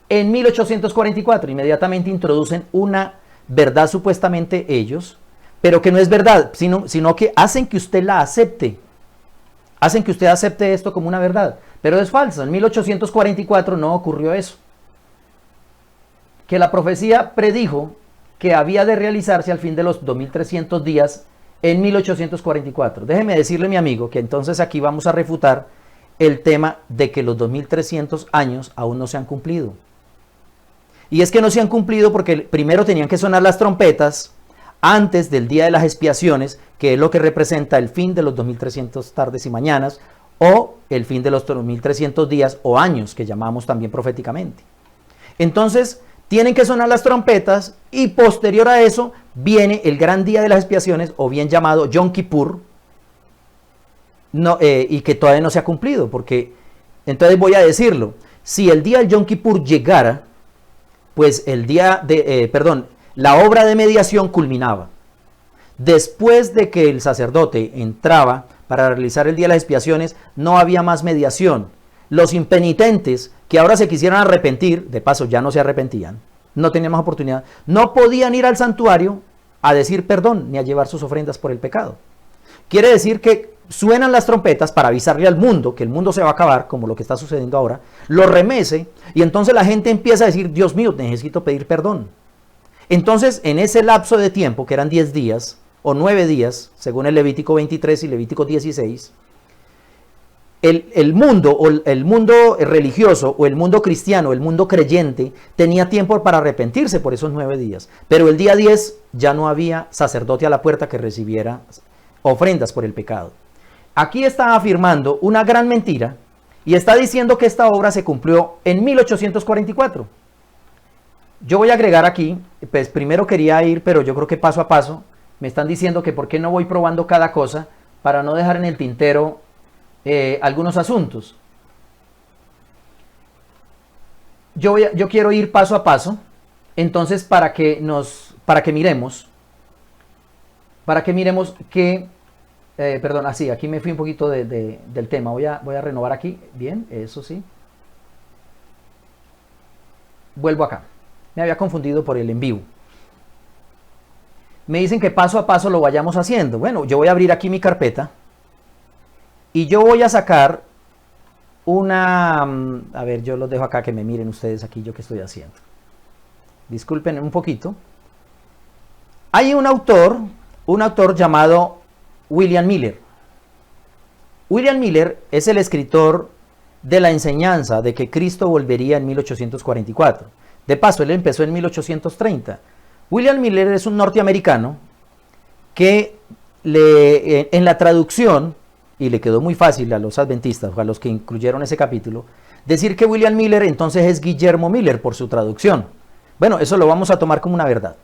Speaker 1: En 1844 inmediatamente introducen una verdad supuestamente ellos, pero que no es verdad, sino que hacen que usted la acepte. Hacen que usted acepte esto como una verdad, pero es falso. En 1844 no ocurrió eso. Que la profecía predijo que había de realizarse al fin de los 2300 días en 1844. Déjeme decirle, mi amigo, que entonces aquí vamos a refutar el tema de que los 2300 años aún no se han cumplido. Y es que no se han cumplido porque primero tenían que sonar las trompetas antes del día de las expiaciones, que es lo que representa el fin de los 2300 tardes y mañanas, o el fin de los 2300 días o años, que llamamos también proféticamente. Entonces, tienen que sonar las trompetas y posterior a eso viene el gran día de las expiaciones, o bien llamado Yom Kippur, y que todavía no se ha cumplido, porque entonces voy a decirlo, si el día del Yom Kippur llegara, pues la obra de mediación culminaba. Después de que el sacerdote entraba para realizar el día de las expiaciones, no había más mediación. Los impenitentes que ahora se quisieran arrepentir, de paso ya no se arrepentían, no tenían más oportunidad, no podían ir al santuario a decir perdón ni a llevar sus ofrendas por el pecado. Quiere decir que suenan las trompetas para avisarle al mundo que el mundo se va a acabar, como lo que está sucediendo ahora, lo remece y entonces la gente empieza a decir, Dios mío, necesito pedir perdón. Entonces, en ese lapso de tiempo, que eran 10 días o 9 días, según el Levítico 23 y Levítico 16, el mundo religioso o el mundo cristiano, el mundo creyente, tenía tiempo para arrepentirse por esos 9 días. Pero el día 10 ya no había sacerdote a la puerta que recibiera ofrendas por el pecado. Aquí está afirmando una gran mentira y está diciendo que esta obra se cumplió en 1844. Yo voy a agregar aquí, pues primero quería ir, pero yo creo que paso a paso. Me están diciendo que por qué no voy probando cada cosa para no dejar en el tintero algunos asuntos. Yo quiero ir paso a paso, entonces para que miremos para que miremos que, perdón, así, aquí me fui un poquito del tema, voy a renovar aquí, bien, eso sí. Vuelvo acá, me había confundido por el en vivo. Me dicen que paso a paso lo vayamos haciendo. Bueno, yo voy a abrir aquí mi carpeta y yo voy a sacar una... A ver, yo los dejo acá que me miren ustedes aquí yo qué estoy haciendo. Disculpen un poquito. Hay un autor llamado William Miller. William Miller es el escritor de la enseñanza de que Cristo volvería en 1844. De paso, él empezó en 1830. William Miller es un norteamericano que en la traducción, y le quedó muy fácil a los adventistas, o a los que incluyeron ese capítulo, decir que William Miller entonces es Guillermo Miller por su traducción. Bueno, eso lo vamos a tomar como una verdad.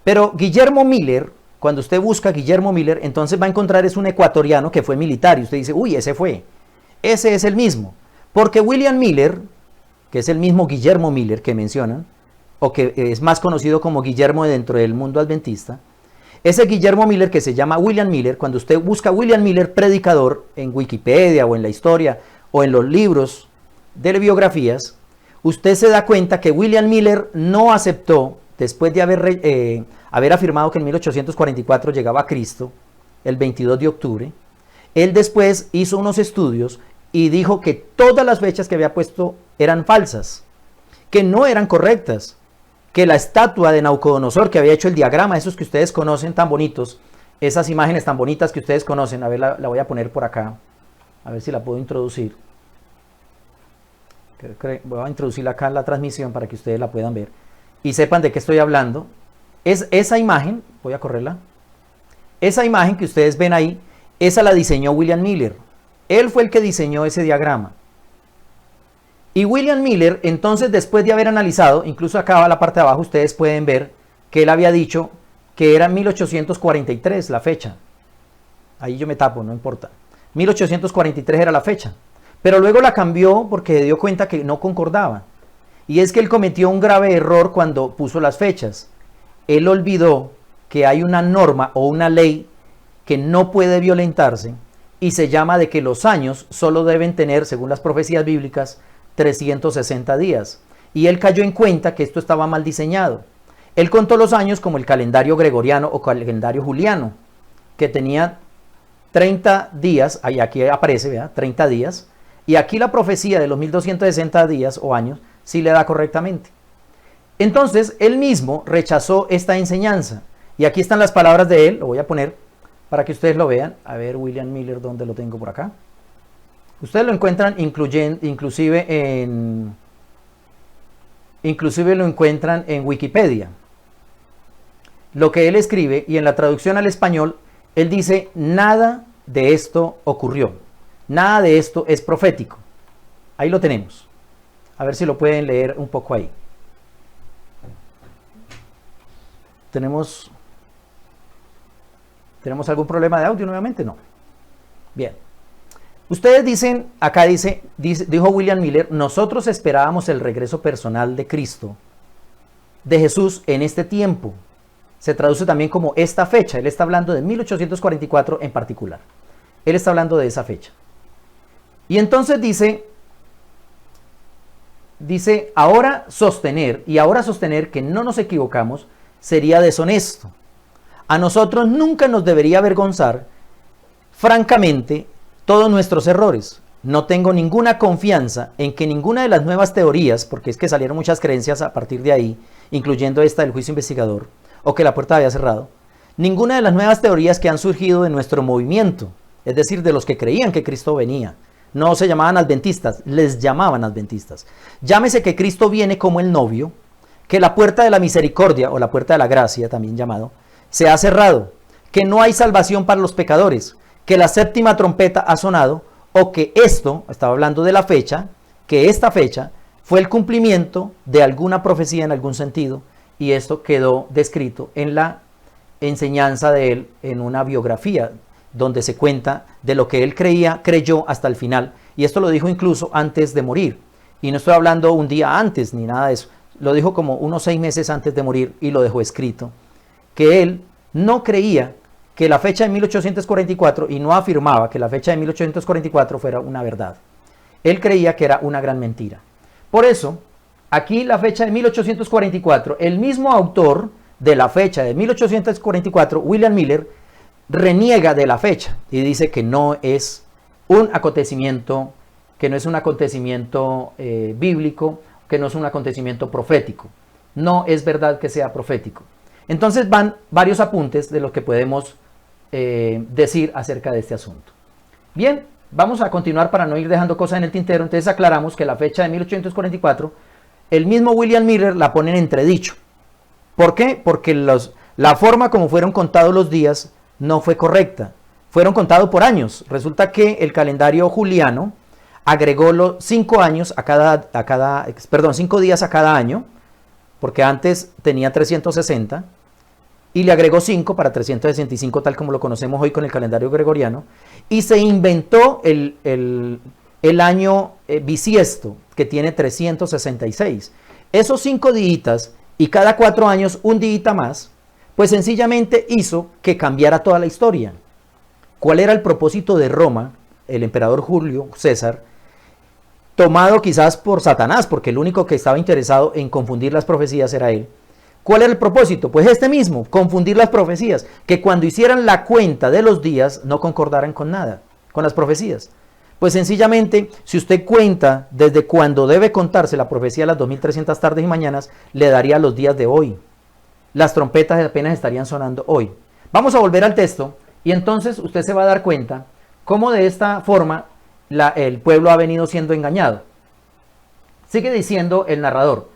Speaker 1: Pero Guillermo Miller, cuando usted busca Guillermo Miller, entonces va a encontrar es un ecuatoriano que fue militar, y usted dice, uy, ese fue. Ese es el mismo. Porque William Miller, que es el mismo Guillermo Miller que mencionan, o que es más conocido como Guillermo dentro del mundo adventista, ese Guillermo Miller que se llama William Miller, cuando usted busca William Miller predicador en Wikipedia o en la historia o en los libros de biografías, usted se da cuenta que William Miller no aceptó, después de haber afirmado que en 1844 llegaba a Cristo, el 22 de octubre, él después hizo unos estudios y dijo que todas las fechas que había puesto eran falsas, que no eran correctas, que la estatua de Nabucodonosor que había hecho el diagrama, esos que ustedes conocen tan bonitos, esas imágenes tan bonitas que ustedes conocen, a ver, la voy a poner por acá, a ver si la puedo introducir. Voy a introducirla acá en la transmisión para que ustedes la puedan ver y sepan de qué estoy hablando. Es esa imagen, voy a correrla, esa imagen que ustedes ven ahí, esa la diseñó William Miller. Él fue el que diseñó ese diagrama. Y William Miller, entonces, después de haber analizado, incluso acá a la parte de abajo, ustedes pueden ver que él había dicho que era 1843 la fecha. Ahí yo me tapo, no importa. 1843 era la fecha. Pero luego la cambió porque se dio cuenta que no concordaba. Y es que él cometió un grave error cuando puso las fechas. Él olvidó que hay una norma o una ley que no puede violentarse y se llama de que los años solo deben tener, según las profecías bíblicas, 360 días. Y él cayó en cuenta que esto estaba mal diseñado. Él contó los años como el calendario gregoriano o calendario juliano, que tenía 30 días, y aquí aparece, ¿verdad? 30 días, y aquí la profecía de los 1260 días o años sí le da correctamente. Entonces, él mismo rechazó esta enseñanza. Y aquí están las palabras de él, lo voy a poner para que ustedes lo vean. A ver, William Miller, ¿dónde lo tengo por acá? Ustedes lo encuentran inclusive lo encuentran en Wikipedia. Lo que él escribe, y en la traducción al español, él dice, nada de esto ocurrió. Nada de esto es profético. Ahí lo tenemos. A ver si lo pueden leer un poco ahí. ¿Tenemos algún problema de audio nuevamente? No. Bien. Ustedes dicen, acá dijo William Miller, nosotros esperábamos el regreso personal de Cristo, de Jesús en este tiempo. Se traduce también como esta fecha. Él está hablando de 1844 en particular. Él está hablando de esa fecha. Y entonces dice, ahora sostener que no nos equivocamos sería deshonesto. A nosotros nunca nos debería avergonzar, francamente, todos nuestros errores. No tengo ninguna confianza en que ninguna de las nuevas teorías, porque es que salieron muchas creencias a partir de ahí, incluyendo esta del juicio investigador, o que la puerta había cerrado, ninguna de las nuevas teorías que han surgido de nuestro movimiento, es decir, de los que creían que Cristo venía, no se llamaban adventistas, les llamaban adventistas. Llámese que Cristo viene como el novio, que la puerta de la misericordia, o la puerta de la gracia también llamado, se ha cerrado, que no hay salvación para los pecadores, que la séptima trompeta ha sonado, o que esto, estaba hablando de la fecha, que esta fecha fue el cumplimiento de alguna profecía en algún sentido, y esto quedó descrito en la enseñanza de él, en una biografía, donde se cuenta de lo que él creyó hasta el final, y esto lo dijo incluso antes de morir, y no estoy hablando un día antes, ni nada de eso, lo dijo como unos 6 meses antes de morir, y lo dejó escrito, que él no creía que la fecha de 1844 y no afirmaba que la fecha de 1844 fuera una verdad. Él creía que era una gran mentira. Por eso, aquí la fecha de 1844, el mismo autor de la fecha de 1844, William Miller, reniega de la fecha y dice que no es un acontecimiento, bíblico, que no es un acontecimiento profético. No es verdad que sea profético. Entonces van varios apuntes de lo que podemos decir acerca de este asunto. Bien, vamos a continuar para no ir dejando cosas en el tintero. Entonces aclaramos que la fecha de 1844, el mismo William Miller la pone en entredicho. ¿Por qué? Porque la forma como fueron contados los días no fue correcta. Fueron contados por años. Resulta que el calendario juliano agregó los 5 años 5 días a cada año, porque antes tenía 360, y le agregó 5 para 365, tal como lo conocemos hoy con el calendario gregoriano, y se inventó el año bisiesto, que tiene 366. Esos 5 días y cada 4 años un día más, pues sencillamente hizo que cambiara toda la historia. ¿Cuál era el propósito de Roma, el emperador Julio César, tomado quizás por Satanás, porque el único que estaba interesado en confundir las profecías era él? ¿Cuál era el propósito? Pues este mismo, confundir las profecías, que cuando hicieran la cuenta de los días no concordaran con nada, con las profecías. Pues sencillamente, si usted cuenta desde cuando debe contarse la profecía de las 2300 tardes y mañanas, le daría los días de hoy. Las trompetas apenas estarían sonando hoy. Vamos a volver al texto y entonces usted se va a dar cuenta cómo de esta forma el pueblo ha venido siendo engañado. Sigue diciendo el narrador: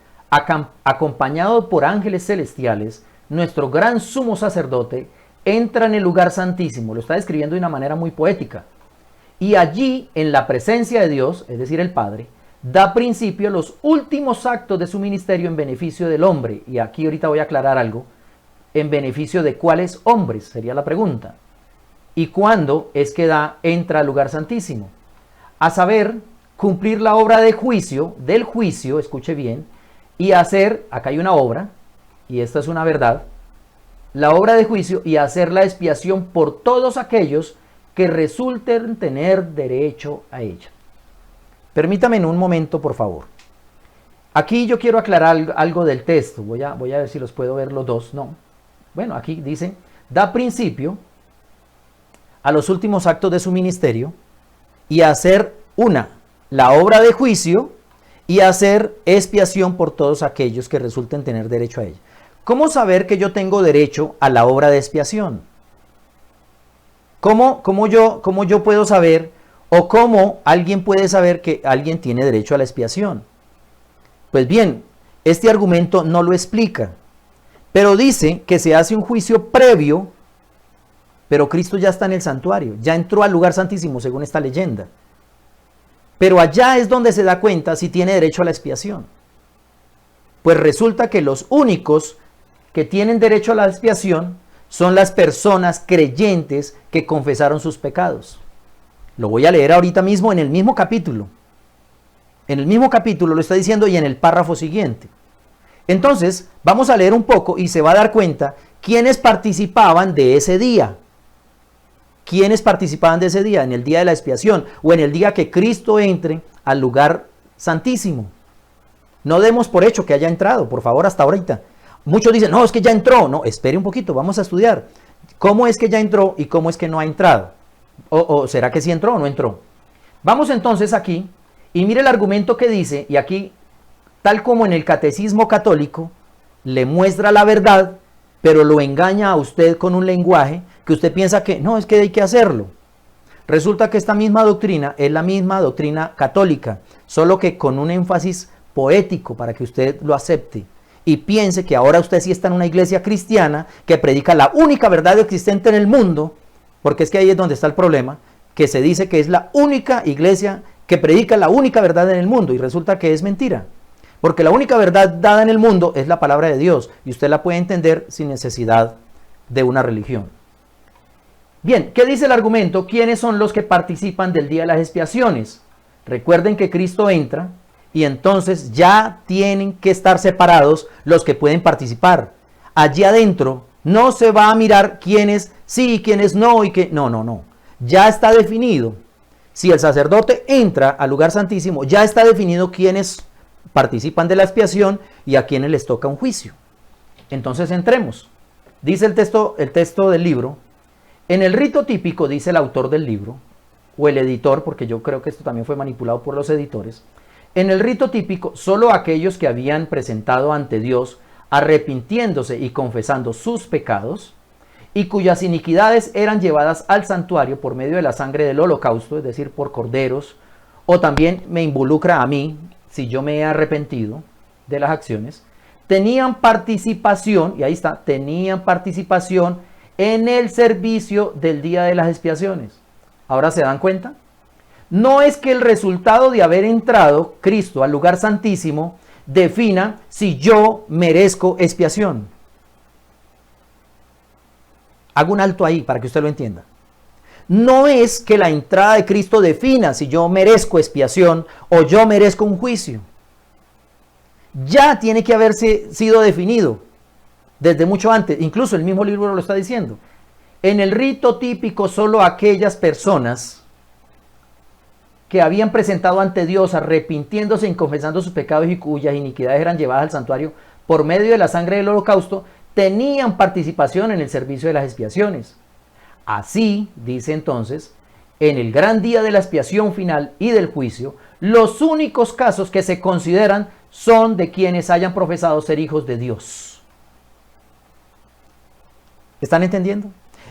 Speaker 1: acompañado por ángeles celestiales, nuestro gran sumo sacerdote entra en el lugar santísimo. Lo está describiendo de una manera muy poética. Y allí, en la presencia de Dios, es decir, el Padre, da principio a los últimos actos de su ministerio en beneficio del hombre. Y aquí ahorita voy a aclarar algo. ¿En beneficio de cuáles hombres? Sería la pregunta. ¿Y cuándo es que entra al lugar santísimo? A saber, cumplir la obra de juicio, del juicio, escuche bien, y hacer, acá hay una obra, y esta es una verdad, la obra de juicio y hacer la expiación por todos aquellos que resulten tener derecho a ella. Permítame en un momento, por favor. Aquí yo quiero aclarar algo del texto. Voy a ver si los puedo ver los dos. No. Bueno, aquí dice, da principio a los últimos actos de su ministerio y hacer la obra de juicio y hacer expiación por todos aquellos que resulten tener derecho a ella. ¿Cómo saber que yo tengo derecho a la obra de expiación? ¿Cómo yo puedo saber, o cómo alguien puede saber que alguien tiene derecho a la expiación? Pues bien, este argumento no lo explica, pero dice que se hace un juicio previo, pero Cristo ya está en el santuario, ya entró al lugar santísimo según esta leyenda. Pero allá es donde se da cuenta si tiene derecho a la expiación. Pues resulta que los únicos que tienen derecho a la expiación son las personas creyentes que confesaron sus pecados. Lo voy a leer ahorita mismo en el mismo capítulo. En el mismo capítulo lo está diciendo y en el párrafo siguiente. Entonces, vamos a leer un poco y se va a dar cuenta quiénes participaban de ese día. ¿Quiénes participaban de ese día? En el día de la expiación o en el día que Cristo entre al lugar santísimo. No demos por hecho que haya entrado, por favor, hasta ahorita. Muchos dicen, no, es que ya entró. No, espere un poquito, vamos a estudiar. ¿Cómo es que ya entró y cómo es que no ha entrado? ¿O será que sí entró o no entró? Vamos entonces aquí y mire el argumento que dice, y aquí, tal como en el catecismo católico, le muestra la verdad, pero lo engaña a usted con un lenguaje que usted piensa que no, es que hay que hacerlo. Resulta que esta misma doctrina es la misma doctrina católica, solo que con un énfasis poético para que usted lo acepte y piense que ahora usted sí está en una iglesia cristiana que predica la única verdad existente en el mundo, porque es que ahí es donde está el problema, que se dice que es la única iglesia que predica la única verdad en el mundo y resulta que es mentira. Porque la única verdad dada en el mundo es la palabra de Dios y usted la puede entender sin necesidad de una religión. Bien, ¿qué dice el argumento? ¿Quiénes son los que participan del día de las expiaciones? Recuerden que Cristo entra y entonces ya tienen que estar separados los que pueden participar. Allí adentro no se va a mirar quiénes sí, quiénes no, y que no, no, no. Ya está definido. Si el sacerdote entra al lugar santísimo, ya está definido quiénes participan de la expiación y a quienes les toca un juicio. Entonces entremos. Dice el texto del libro, en el rito típico, dice el autor del libro, o el editor, porque yo creo que esto también fue manipulado por los editores, en el rito típico, solo aquellos que habían presentado ante Dios, arrepintiéndose y confesando sus pecados, y cuyas iniquidades eran llevadas al santuario por medio de la sangre del holocausto, es decir, por corderos, o también me involucra a mí, si yo me he arrepentido de las acciones, tenían participación, y ahí está, tenían participación en el servicio del día de las expiaciones. ¿Ahora se dan cuenta? No es que el resultado de haber entrado Cristo al lugar santísimo defina si yo merezco expiación. Hago un alto ahí para que usted lo entienda. No es que la entrada de Cristo defina si yo merezco expiación o yo merezco un juicio. Ya tiene que haberse sido definido desde mucho antes. Incluso el mismo libro lo está diciendo. En el rito típico, solo aquellas personas que habían presentado ante Dios arrepintiéndose y confesando sus pecados y cuyas iniquidades eran llevadas al santuario por medio de la sangre del holocausto, tenían participación en el servicio de las expiaciones. Así, dice entonces, en el gran día de la expiación final y del juicio, los únicos casos que se consideran son de quienes hayan profesado ser hijos de Dios. ¿Están entendiendo?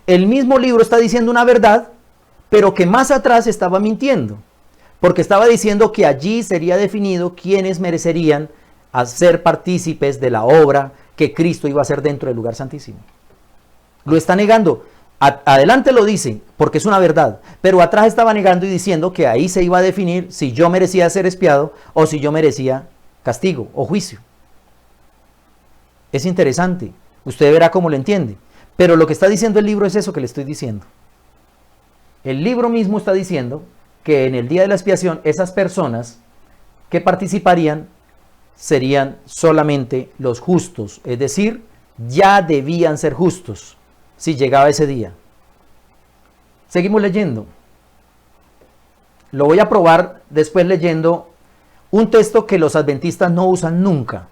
Speaker 1: El mismo libro está diciendo una verdad, pero que más atrás estaba mintiendo, porque estaba diciendo que allí sería definido quiénes merecerían a ser partícipes de la obra que Cristo iba a hacer dentro del lugar santísimo. Lo está negando. Adelante lo dice, porque es una verdad, pero atrás estaba negando y diciendo que ahí se iba a definir si yo merecía ser expiado o si yo merecía castigo o juicio. Es interesante, usted verá cómo lo entiende, pero lo que está diciendo el libro es eso que le estoy diciendo. El libro mismo está diciendo que en el día de la expiación esas personas que participarían serían solamente los justos, es decir, ya debían ser justos si llegaba ese día. Seguimos leyendo. Lo voy a probar después leyendo un texto que los adventistas no usan nunca.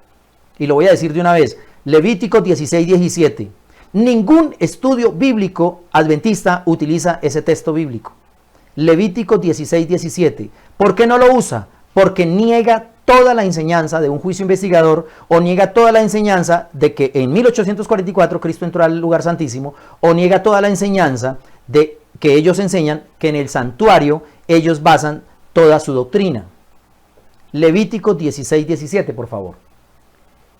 Speaker 1: Y lo voy a decir de una vez. Levítico 16:17. Ningún estudio bíblico adventista utiliza ese texto bíblico. Levítico 16:17. ¿Por qué no lo usa? Porque niega toda la enseñanza de un juicio investigador o niega toda la enseñanza de que en 1844 Cristo entró al lugar santísimo o niega toda la enseñanza de que ellos enseñan que en el santuario ellos basan toda su doctrina. Levítico 16:17, por favor.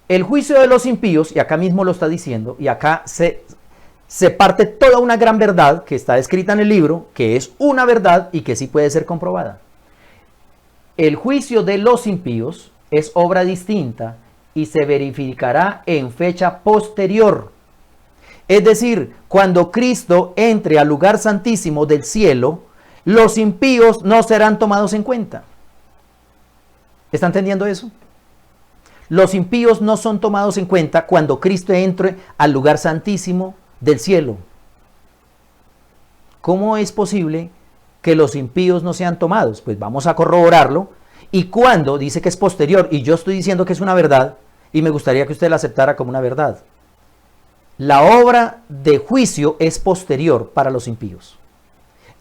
Speaker 1: El juicio de los impíos, y acá mismo lo está diciendo, y acá se parte toda una gran verdad que está escrita en el libro, que es una verdad y que sí puede ser comprobada. El juicio de los impíos es obra distinta y se verificará en fecha posterior. Es decir, cuando Cristo entre al lugar santísimo del cielo, los impíos no serán tomados en cuenta. ¿Está entendiendo eso? Los impíos no son tomados en cuenta cuando Cristo entre al lugar santísimo del cielo. ¿Cómo es posible que los impíos no sean tomados? Pues vamos a corroborarlo. Y cuando dice que es posterior, y yo estoy diciendo que es una verdad, y me gustaría que usted la aceptara como una verdad. La obra de juicio es posterior para los impíos.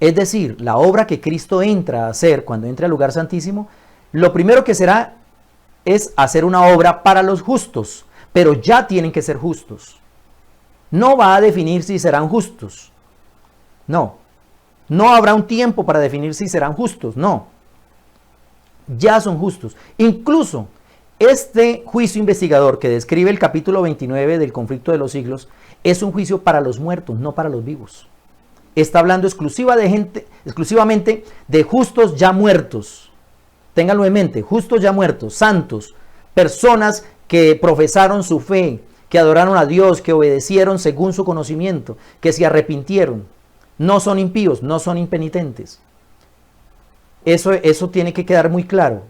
Speaker 1: Es decir, la obra que Cristo entra a hacer cuando entra al lugar santísimo, lo primero que será es hacer una obra para los justos, pero ya tienen que ser justos. No va a definir si serán justos. No. No habrá un tiempo para definir si serán justos. No. Ya son justos. Incluso este juicio investigador que describe el capítulo 29 del conflicto de los siglos es un juicio para los muertos, no para los vivos. Está hablando exclusivamente de justos ya muertos. Ténganlo en mente, justos ya muertos, santos, personas que profesaron su fe, que adoraron a Dios, que obedecieron según su conocimiento, que se arrepintieron. No son impíos, no son impenitentes. Eso tiene que quedar muy claro.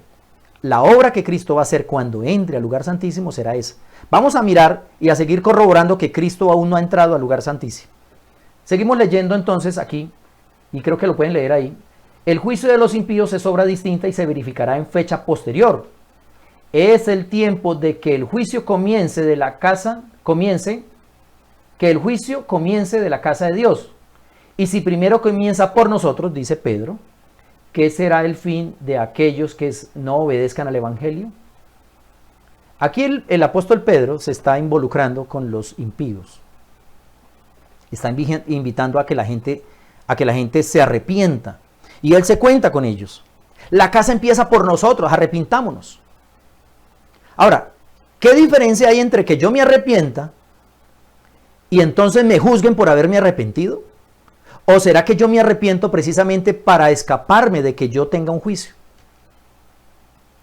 Speaker 1: La obra que Cristo va a hacer cuando entre al lugar santísimo será esa. Vamos a mirar y a seguir corroborando que Cristo aún no ha entrado al lugar santísimo. Seguimos leyendo entonces aquí, y creo que lo pueden leer ahí. El juicio de los impíos es obra distinta y se verificará en fecha posterior. Es el tiempo de que el juicio comience de la casa, que el juicio comience de la casa de Dios. Y si primero comienza por nosotros, dice Pedro, ¿qué será el fin de aquellos que no obedezcan al Evangelio? Aquí el apóstol Pedro se está involucrando con los impíos. Está invitando a que la gente se arrepienta. Y él se cuenta con ellos. La casa empieza por nosotros, arrepintámonos. Ahora, ¿qué diferencia hay entre que yo me arrepienta y entonces me juzguen por haberme arrepentido? ¿O será que yo me arrepiento precisamente para escaparme de que yo tenga un juicio?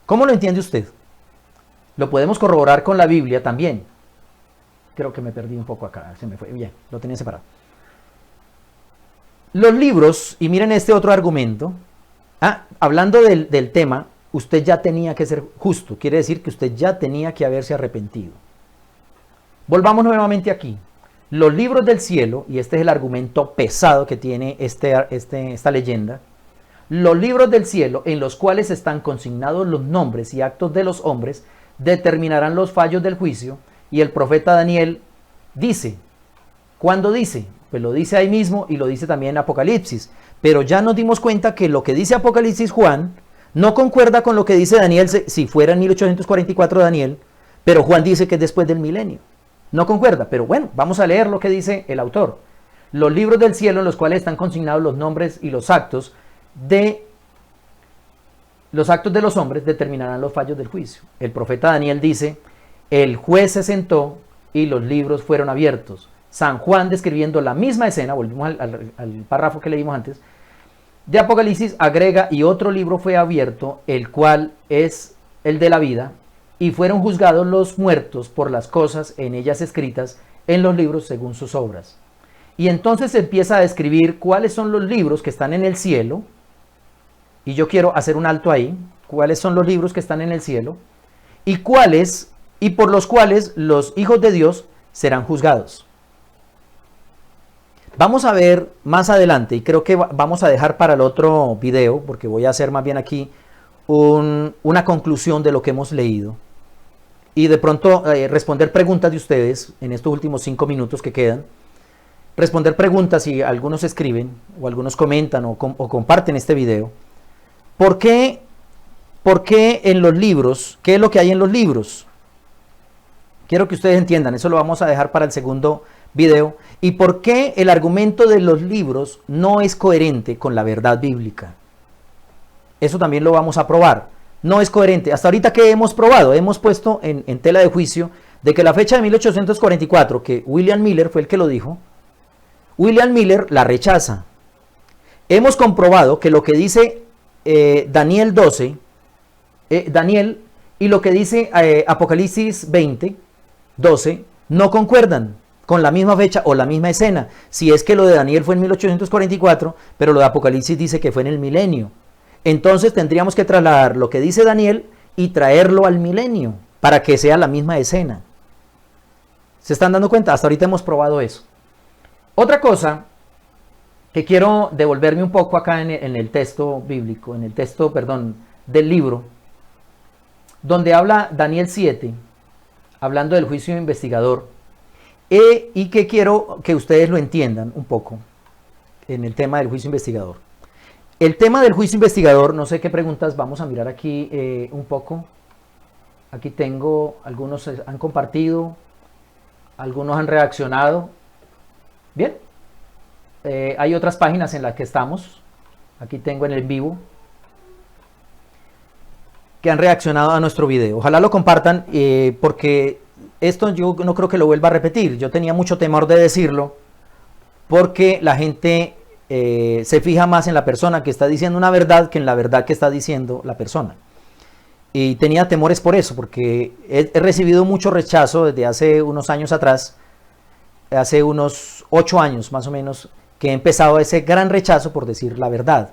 Speaker 1: ¿Cómo lo entiende usted? Lo podemos corroborar con la Biblia también. Creo que me perdí un poco acá, se me fue. Bien, lo tenía separado. Los libros, y miren este otro argumento, hablando del tema, usted ya tenía que ser justo, quiere decir que usted ya tenía que haberse arrepentido. Volvamos nuevamente aquí. Los libros del cielo, y este es el argumento pesado que tiene esta leyenda, los libros del cielo en los cuales están consignados los nombres y actos de los hombres determinarán los fallos del juicio, y el profeta Daniel dice, ¿cuándo dice? Pues lo dice ahí mismo y lo dice también en Apocalipsis, pero ya nos dimos cuenta que lo que dice Apocalipsis Juan no concuerda con lo que dice Daniel, si fuera en 1844 Daniel, pero Juan dice que es después del milenio. No concuerda, pero bueno, vamos a leer lo que dice el autor. Los libros del cielo en los cuales están consignados los nombres y los actos de los hombres determinarán los fallos del juicio. El profeta Daniel dice, el juez se sentó y los libros fueron abiertos. San Juan, describiendo la misma escena, volvimos al párrafo que leímos antes, de Apocalipsis, agrega, y otro libro fue abierto, el cual es el de la vida, y fueron juzgados los muertos por las cosas en ellas escritas en los libros según sus obras. Y entonces se empieza a describir cuáles son los libros que están en el cielo, y yo quiero hacer un alto ahí, cuáles son los libros que están en el cielo, y por los cuales los hijos de Dios serán juzgados. Vamos a ver más adelante, y creo que vamos a dejar para el otro video, porque voy a hacer más bien aquí una conclusión de lo que hemos leído. Y de pronto responder preguntas de ustedes en estos últimos 5 minutos que quedan. Responder preguntas si algunos escriben, o algunos comentan, o comparten este video. ¿Por qué en los libros? ¿Qué es lo que hay en los libros? Quiero que ustedes entiendan, eso lo vamos a dejar para el segundo video. ¿Y por qué el argumento de los libros no es coherente con la verdad bíblica? Eso también lo vamos a probar. No es coherente. Hasta ahorita, ¿qué hemos probado? Hemos puesto en tela de juicio de que la fecha de 1844, que William Miller fue el que lo dijo, William Miller la rechaza. Hemos comprobado que lo que dice Daniel 12, Daniel, y lo que dice Apocalipsis 20, 12, no concuerdan con la misma fecha o la misma escena. Si es que lo de Daniel fue en 1844, pero lo de Apocalipsis dice que fue en el milenio. Entonces tendríamos que trasladar lo que dice Daniel y traerlo al milenio para que sea la misma escena. ¿Se están dando cuenta? Hasta ahorita hemos probado eso. Otra cosa que quiero devolverme un poco acá en el texto bíblico, del libro, donde habla Daniel 7, hablando del juicio investigador, y que quiero que ustedes lo entiendan un poco en el tema del juicio investigador. El tema del juicio investigador, no sé qué preguntas, vamos a mirar aquí un poco. Aquí tengo, algunos han compartido, algunos han reaccionado. Bien, hay otras páginas en las que estamos, aquí tengo en el vivo, que han reaccionado a nuestro video. Ojalá lo compartan porque esto yo no creo que lo vuelva a repetir. Yo tenía mucho temor de decirlo porque la gente se fija más en la persona que está diciendo una verdad que en la verdad que está diciendo la persona. Y tenía temores por eso, porque he recibido mucho rechazo desde hace unos años atrás, hace unos 8 años más o menos, que he empezado ese gran rechazo por decir la verdad.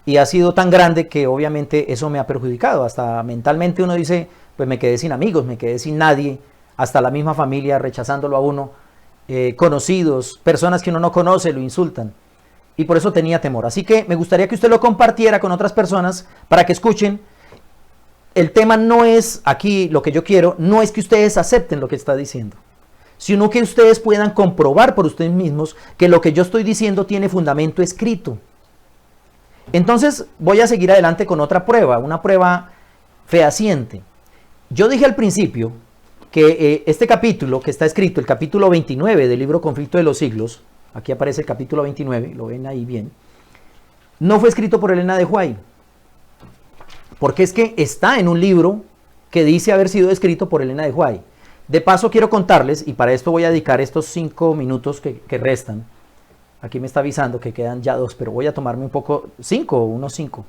Speaker 1: Y ha sido tan grande que obviamente eso me ha perjudicado. Hasta mentalmente uno dice, pues me quedé sin amigos, me quedé sin nadie, hasta la misma familia rechazándolo a uno. conocidos, personas que uno no conoce, lo insultan. Y por eso tenía temor. Así que me gustaría que usted lo compartiera con otras personas para que escuchen. El tema no es, aquí lo que yo quiero, no es que ustedes acepten lo que está diciendo, sino que ustedes puedan comprobar por ustedes mismos que lo que yo estoy diciendo tiene fundamento escrito. Entonces voy a seguir adelante con otra prueba, una prueba fehaciente. Yo dije al principio que este capítulo que está escrito, el capítulo 29 del libro Conflicto de los Siglos, aquí aparece el capítulo 29, lo ven ahí bien, no fue escrito por Elena de White, porque es que está en un libro que dice haber sido escrito por Elena de White. De paso quiero contarles, y para esto voy a dedicar estos 5 minutos que restan. Aquí me está avisando que quedan ya 2, pero voy a tomarme un poco, unos 5.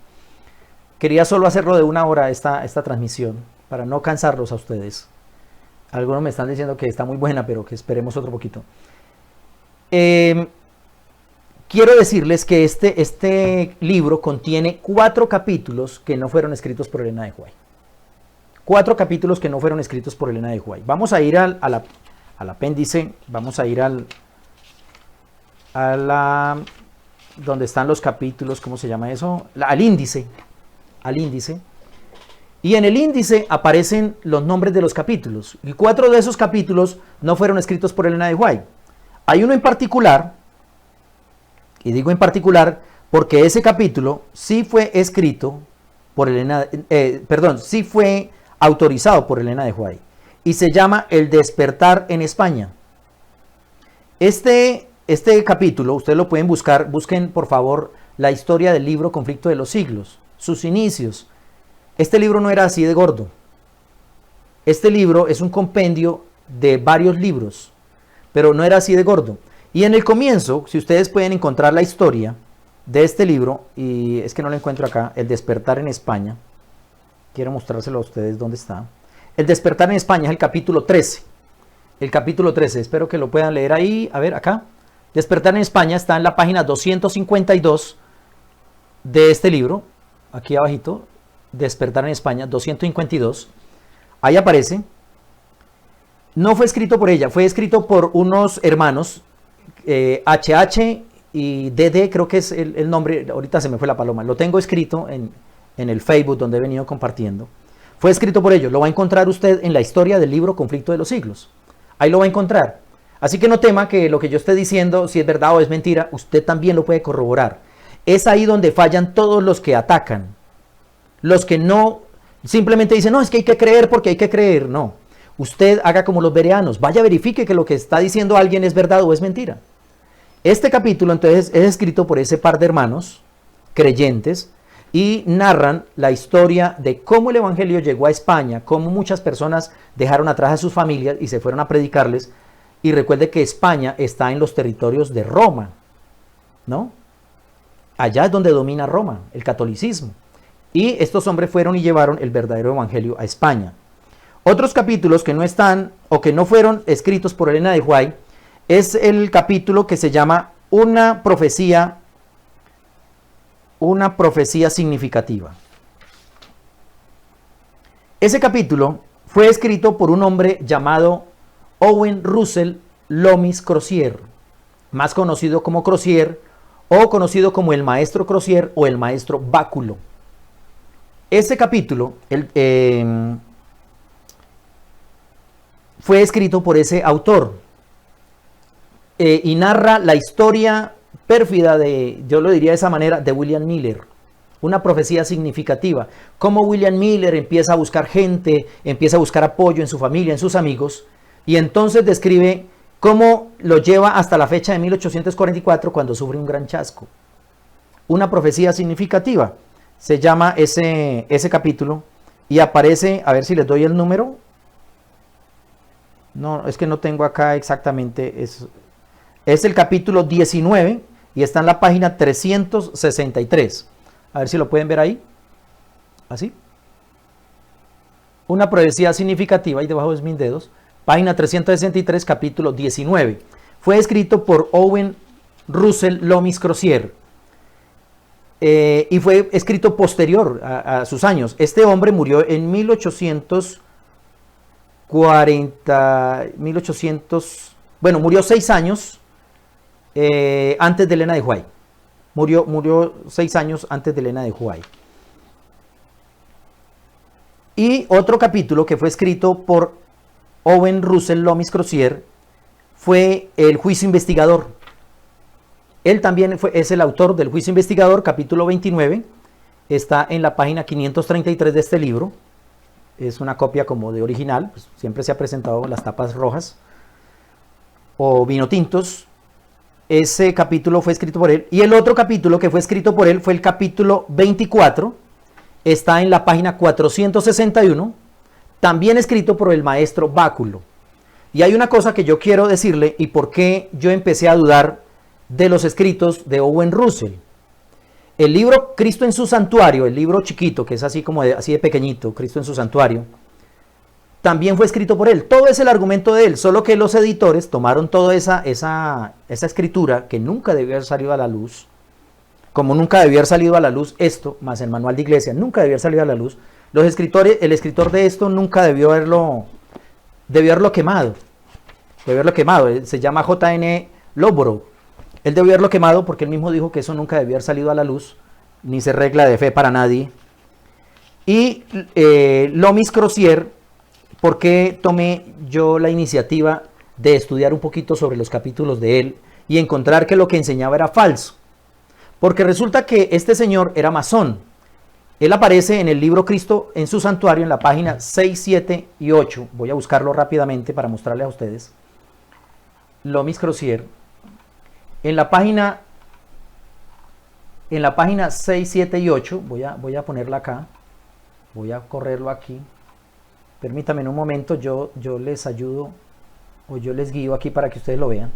Speaker 1: Quería solo hacerlo de 1 hora esta transmisión, para no cansarlos a ustedes. Algunos me están diciendo que está muy buena, pero que esperemos otro poquito. Quiero decirles que este libro contiene 4 capítulos que no fueron escritos por Elena de White. 4 capítulos que no fueron escritos por Elena de White. Vamos a ir al apéndice, vamos a ir donde están los capítulos, ¿cómo se llama eso? Al índice. Y en el índice aparecen los nombres de los capítulos. Y 4 de esos capítulos no fueron escritos por Elena de White. Hay uno en particular, y digo en particular porque ese capítulo sí fue escrito por sí fue autorizado por Elena de White. Y se llama El despertar en España. Este capítulo, ustedes lo pueden buscar, busquen por favor la historia del libro Conflicto de los Siglos, sus inicios. Este libro no era así de gordo. Este libro es un compendio de varios libros, pero no era así de gordo. Y en el comienzo, si ustedes pueden encontrar la historia de este libro, y es que no lo encuentro acá, El despertar en España, quiero mostrárselo a ustedes dónde está. El despertar en España es el capítulo 13. El capítulo 13, espero que lo puedan leer ahí. A ver, acá. Despertar en España está en la página 252 de este libro. Aquí abajito. Despertar en España, 252. Ahí aparece. No fue escrito por ella, fue escrito por unos hermanos, HH y DD, creo que es el nombre. Ahorita se me fue la paloma. Lo tengo escrito en el Facebook donde he venido compartiendo. Fue escrito por ellos. Lo va a encontrar usted en la historia del libro Conflicto de los Siglos. Ahí lo va a encontrar. Así que no tema que lo que yo esté diciendo, si es verdad o es mentira, usted también lo puede corroborar. Es ahí donde fallan todos los que atacan. Los que no simplemente dicen, no, es que hay que creer porque hay que creer. No. Usted haga como los bereanos. Vaya, verifique que lo que está diciendo alguien es verdad o es mentira. Este capítulo entonces es escrito por ese par de hermanos creyentes y narran la historia de cómo el evangelio llegó a España, cómo muchas personas dejaron atrás a sus familias y se fueron a predicarles. Y recuerde que España está en los territorios de Roma, ¿no? Allá es donde domina Roma, el catolicismo. Y estos hombres fueron y llevaron el verdadero evangelio a España. Otros capítulos que no están o que no fueron escritos por Elena de White es el capítulo que se llama Una profecía significativa. Ese capítulo fue escrito por un hombre llamado Owen Russell Loomis Crozier, más conocido como Crozier o conocido como el maestro Crozier o el maestro Báculo. Este capítulo fue escrito por ese autor y narra la historia pérfida yo lo diría de esa manera, de William Miller. Una profecía significativa. Cómo William Miller empieza a buscar gente, empieza a buscar apoyo en su familia, en sus amigos, y entonces describe cómo lo lleva hasta la fecha de 1844 cuando sufre un gran chasco. Una profecía significativa. Se llama ese capítulo y aparece, a ver si les doy el número. No, es que no tengo acá exactamente. Es el capítulo 19 y está en la página 363. A ver si lo pueden ver ahí. Así. Una profecía significativa, ahí debajo de mis dedos. Página 363, capítulo 19. Fue escrito por Owen Russell Loomis Crozier. Y fue escrito posterior a sus años. Este hombre murió en 1840, Bueno, murió 6 años antes de Elena de White. Murió 6 años antes de Elena de White. Y otro capítulo que fue escrito por Owen Russell Loomis Crozier fue El juicio investigador. Él también es el autor del juicio investigador, capítulo 29. Está en la página 533 de este libro. Es una copia como de original. Pues siempre se ha presentado las tapas rojas o vino tintos. Ese capítulo fue escrito por él. Y el otro capítulo que fue escrito por él fue el capítulo 24. Está en la página 461. También escrito por el maestro Báculo. Y hay una cosa que yo quiero decirle y por qué yo empecé a dudar de los escritos de Owen Russell. El libro Cristo en su santuario, el libro chiquito, que es así como así de pequeñito, Cristo en su santuario, también fue escrito por él. Todo es el argumento de él, solo que los editores tomaron toda esa escritura que nunca debió haber salido a la luz, como nunca debió haber salido a la luz esto, más el manual de iglesia, nunca debió haber salido a la luz. Los escritores, el escritor de esto nunca debió haberlo quemado. Se llama J.N. Lowborough. Él debió haberlo quemado porque él mismo dijo que eso nunca debió haber salido a la luz, ni ser regla de fe para nadie. Y Loomis Crozier, ¿por qué tomé yo la iniciativa de estudiar un poquito sobre los capítulos de él y encontrar que lo que enseñaba era falso? Porque resulta que este señor era masón. Él aparece en el libro Cristo en su santuario en la página 6, 7 y 8. Voy a buscarlo rápidamente para mostrarle a ustedes. Loomis Crozier. En la página 6, 7 y 8, voy a ponerla acá. Voy a correrlo aquí. Permítanme un momento, yo les ayudo o yo les guío aquí para que ustedes lo vean.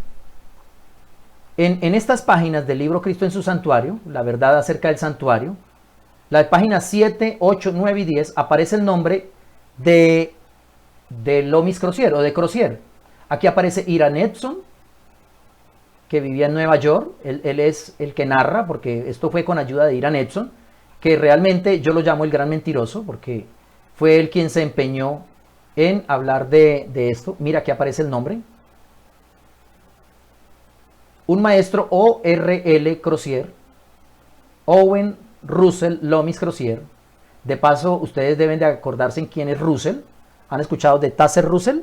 Speaker 1: En estas páginas del libro Cristo en su santuario, la verdad acerca del santuario, la página 7, 8, 9 y 10 aparece el nombre de Loomis Crozier o de Crozier. Aquí aparece Hiram Edson, que vivía en Nueva York. Él es el que narra, porque esto fue con ayuda de Hiram Edson, que realmente yo lo llamo el gran mentiroso, porque fue él quien se empeñó en hablar de esto. Mira, aquí aparece el nombre. Un maestro O.R.L. Crozier, Owen Russell Loomis Crozier. De paso, ustedes deben de acordarse en quién es Russell. ¿Han escuchado de Tazer Russell?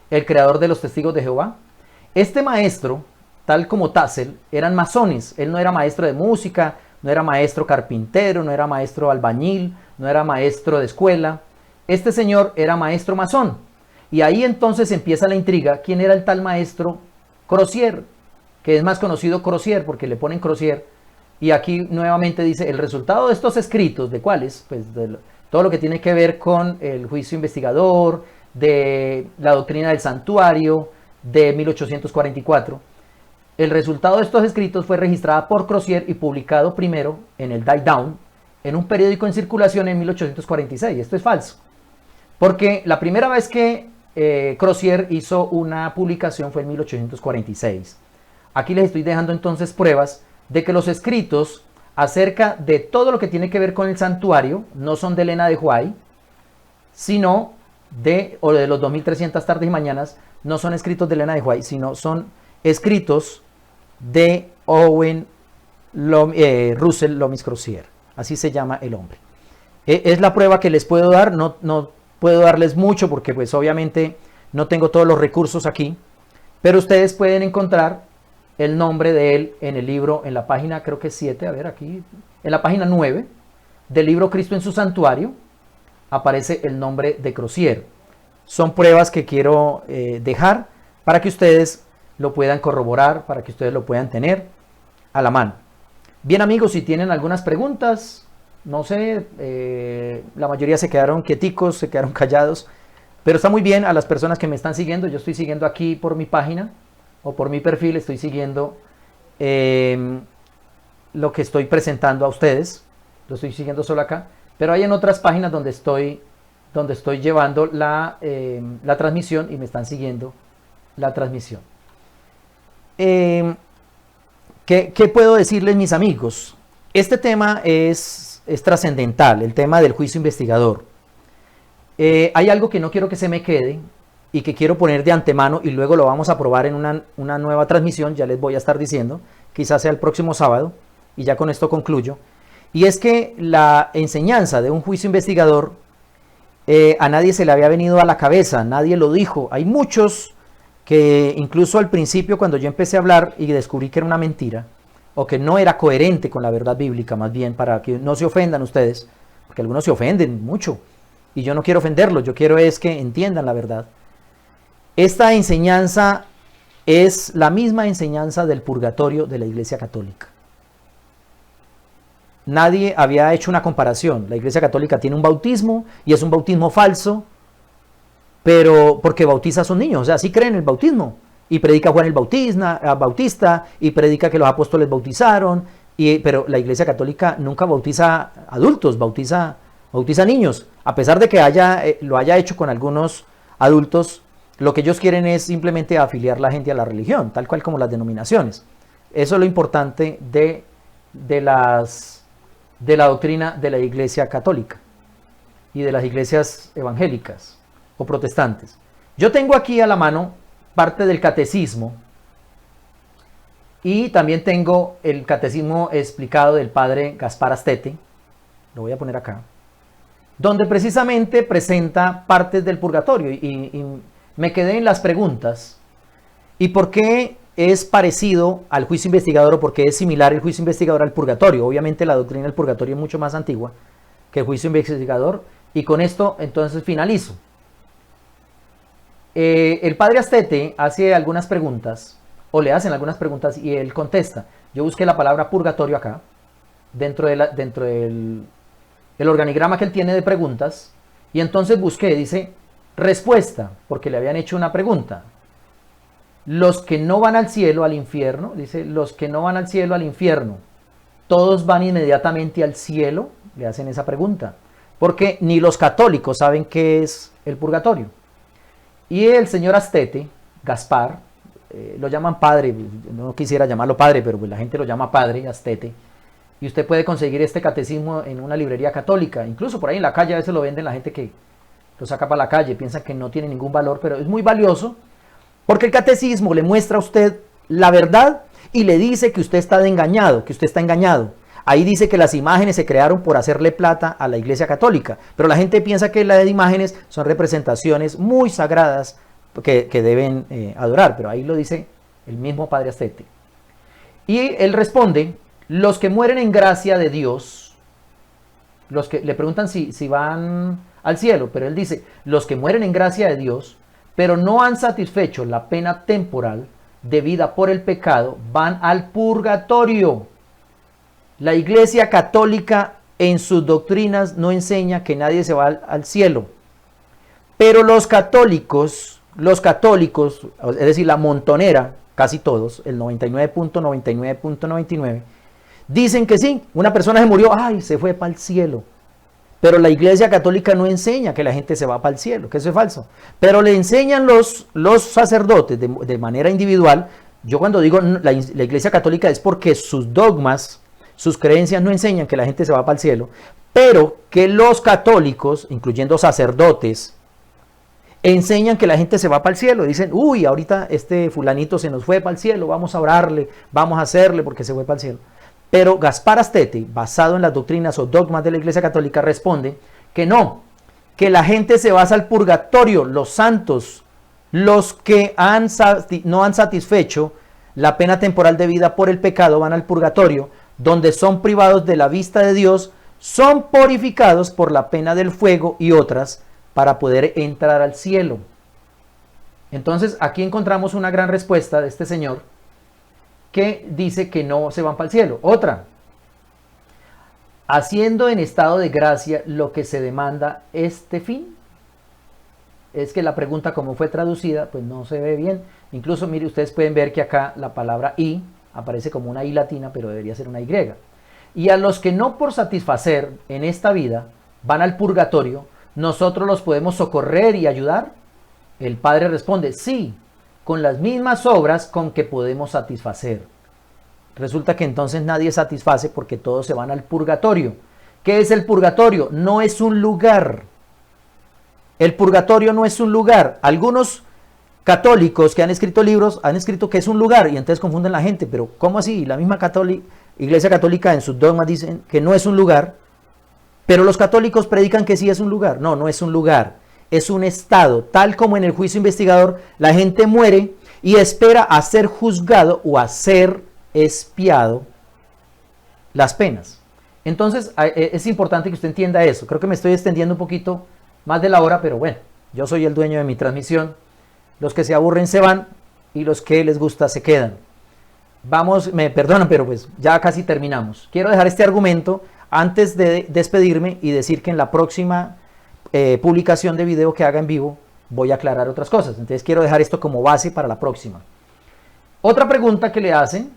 Speaker 1: El creador de los Testigos de Jehová. Este maestro, tal como Tazer, eran masones. Él no era maestro de música, no era maestro carpintero, no era maestro albañil, no era maestro de escuela. Este señor era maestro masón. Y ahí entonces empieza la intriga. ¿Quién era el tal maestro Crozier? Que es más conocido Crozier porque le ponen Crozier. Y aquí nuevamente dice, el resultado de estos escritos, ¿de cuáles? Pues de todo lo que tiene que ver con el juicio investigador, de la doctrina del santuario, de 1844. El resultado de estos escritos fue registrado por Crozier y publicado primero en el Die Down, en un periódico en circulación en 1846. Esto es falso. Porque la primera vez que Crozier hizo una publicación fue en 1846. Aquí les estoy dejando entonces pruebas de que los escritos acerca de todo lo que tiene que ver con el santuario no son de Elena de White, sino de los 2300 tardes y mañanas, no son escritos de Elena de White, sino son escritos de Owen Russell Loomis Crozier. Así se llama el hombre. Es la prueba que les puedo dar, no puedo darles mucho porque pues obviamente no tengo todos los recursos aquí, pero ustedes pueden encontrar el nombre de él en el libro, en la página creo que 7, a ver aquí, en la página 9 del libro Cristo en su santuario, aparece el nombre de Crozier. Son pruebas que quiero dejar para que ustedes lo puedan corroborar, para que ustedes lo puedan tener a la mano. Bien amigos, si tienen algunas preguntas, no sé, la mayoría se quedaron quieticos, se quedaron callados, pero está muy bien a las personas que me están siguiendo. Yo estoy siguiendo aquí por mi página o por mi perfil, estoy siguiendo lo que estoy presentando a ustedes, lo estoy siguiendo solo acá, pero hay en otras páginas donde estoy llevando la transmisión y me están siguiendo la transmisión. ¿Qué puedo decirles, mis amigos? Este tema es trascendental, el tema del juicio investigador. Hay algo que no quiero que se me quede, y que quiero poner de antemano y luego lo vamos a probar en una nueva transmisión, ya les voy a estar diciendo, quizás sea el próximo sábado, y ya con esto concluyo, y es que la enseñanza de un juicio investigador a nadie se le había venido a la cabeza, nadie lo dijo. Hay muchos que incluso al principio cuando yo empecé a hablar y descubrí que era una mentira, o que no era coherente con la verdad bíblica, más bien para que no se ofendan ustedes, porque algunos se ofenden mucho, y yo no quiero ofenderlos, yo quiero es que entiendan la verdad. Esta enseñanza es la misma enseñanza del purgatorio de la Iglesia Católica. Nadie había hecho una comparación. La Iglesia Católica tiene un bautismo y es un bautismo falso, pero porque bautiza a sus niños, o sea, sí creen en el bautismo. Y predica Juan el Bautista y predica que los apóstoles bautizaron, pero la Iglesia Católica nunca bautiza adultos, bautiza niños. A pesar de que lo haya hecho con algunos adultos, lo que ellos quieren es simplemente afiliar la gente a la religión, tal cual como las denominaciones. Eso es lo importante de la doctrina de la Iglesia Católica y de las iglesias evangélicas o protestantes. Yo tengo aquí a la mano parte del catecismo y también tengo el catecismo explicado del padre Gaspar Astete, lo voy a poner acá, donde precisamente presenta partes del purgatorio y me quedé en las preguntas. ¿Y por qué es parecido al juicio investigador o por qué es similar el juicio investigador al purgatorio? Obviamente la doctrina del purgatorio es mucho más antigua que el juicio investigador, y con esto entonces finalizo. El padre Astete hace algunas preguntas, o le hacen algunas preguntas y él contesta. Yo busqué la palabra purgatorio acá, dentro del organigrama que él tiene de preguntas, y entonces busqué, dice, respuesta, porque le habían hecho una pregunta. Los que no van al cielo, al infierno, dice, los que no van al cielo, al infierno, ¿todos van inmediatamente al cielo? Le hacen esa pregunta, porque ni los católicos saben qué es el purgatorio. Y el señor Astete, Gaspar, lo llaman padre, no quisiera llamarlo padre, pero pues la gente lo llama padre, Astete, y usted puede conseguir este catecismo en una librería católica, incluso por ahí en la calle a veces lo venden la gente que lo saca para la calle, piensan que no tiene ningún valor, pero es muy valioso, porque el catecismo le muestra a usted la verdad y le dice que usted está engañado, que usted está engañado. Ahí dice que las imágenes se crearon por hacerle plata a la Iglesia Católica, pero la gente piensa que las imágenes son representaciones muy sagradas que deben adorar, pero ahí lo dice el mismo padre Astete. Y él responde, los que mueren en gracia de Dios, los que le preguntan si van al cielo, pero él dice, los que mueren en gracia de Dios, pero no han satisfecho la pena temporal debida por el pecado, van al purgatorio. La Iglesia Católica en sus doctrinas no enseña que nadie se va al cielo. Pero los católicos, es decir, la montonera, casi todos, el 99.99.99, dicen que sí, una persona se murió, ay, se fue para el cielo. Pero la Iglesia Católica no enseña que la gente se va para el cielo, que eso es falso. Pero le enseñan los sacerdotes de manera individual. Yo cuando digo la Iglesia Católica es porque sus dogmas, sus creencias no enseñan que la gente se va para el cielo, pero que los católicos, incluyendo sacerdotes, enseñan que la gente se va para el cielo. Dicen, uy, ahorita este fulanito se nos fue para el cielo, vamos a orarle, vamos a hacerle porque se fue para el cielo. Pero Gaspar Astete, basado en las doctrinas o dogmas de la Iglesia Católica, responde que no, que la gente se va al purgatorio, los santos, los que no han satisfecho la pena temporal debida por el pecado, van al purgatorio, donde son privados de la vista de Dios, son purificados por la pena del fuego y otras para poder entrar al cielo. Entonces aquí encontramos una gran respuesta de este señor que dice que no se van para el cielo. Otra, haciendo en estado de gracia lo que se demanda este fin. Es que la pregunta como fue traducida pues no se ve bien. Incluso mire, ustedes pueden ver que acá la palabra I aparece como una I latina, pero debería ser una Y. Y a los que no por satisfacer en esta vida van al purgatorio, ¿nosotros los podemos socorrer y ayudar? El Padre responde, sí, con las mismas obras con que podemos satisfacer. Resulta que entonces nadie satisface porque todos se van al purgatorio. ¿Qué es el purgatorio? No es un lugar. El purgatorio no es un lugar. Algunos católicos que han escrito libros, han escrito que es un lugar y entonces confunden a la gente, pero ¿cómo así? La misma Iglesia Católica en sus dogmas dicen que no es un lugar, pero los católicos predican que sí es un lugar. No, no es un lugar, es un estado, tal como en el juicio investigador la gente muere y espera a ser juzgado o a ser expiado las penas. Entonces es importante que usted entienda eso. Creo que me estoy extendiendo un poquito más de la hora, pero bueno, yo soy el dueño de mi transmisión. Los que se aburren se van y los que les gusta se quedan. Vamos, me perdonan, pero pues ya casi terminamos. Quiero dejar este argumento antes de despedirme y decir que en la próxima publicación de video que haga en vivo voy a aclarar otras cosas. Entonces quiero dejar esto como base para la próxima. Otra pregunta que le hacen,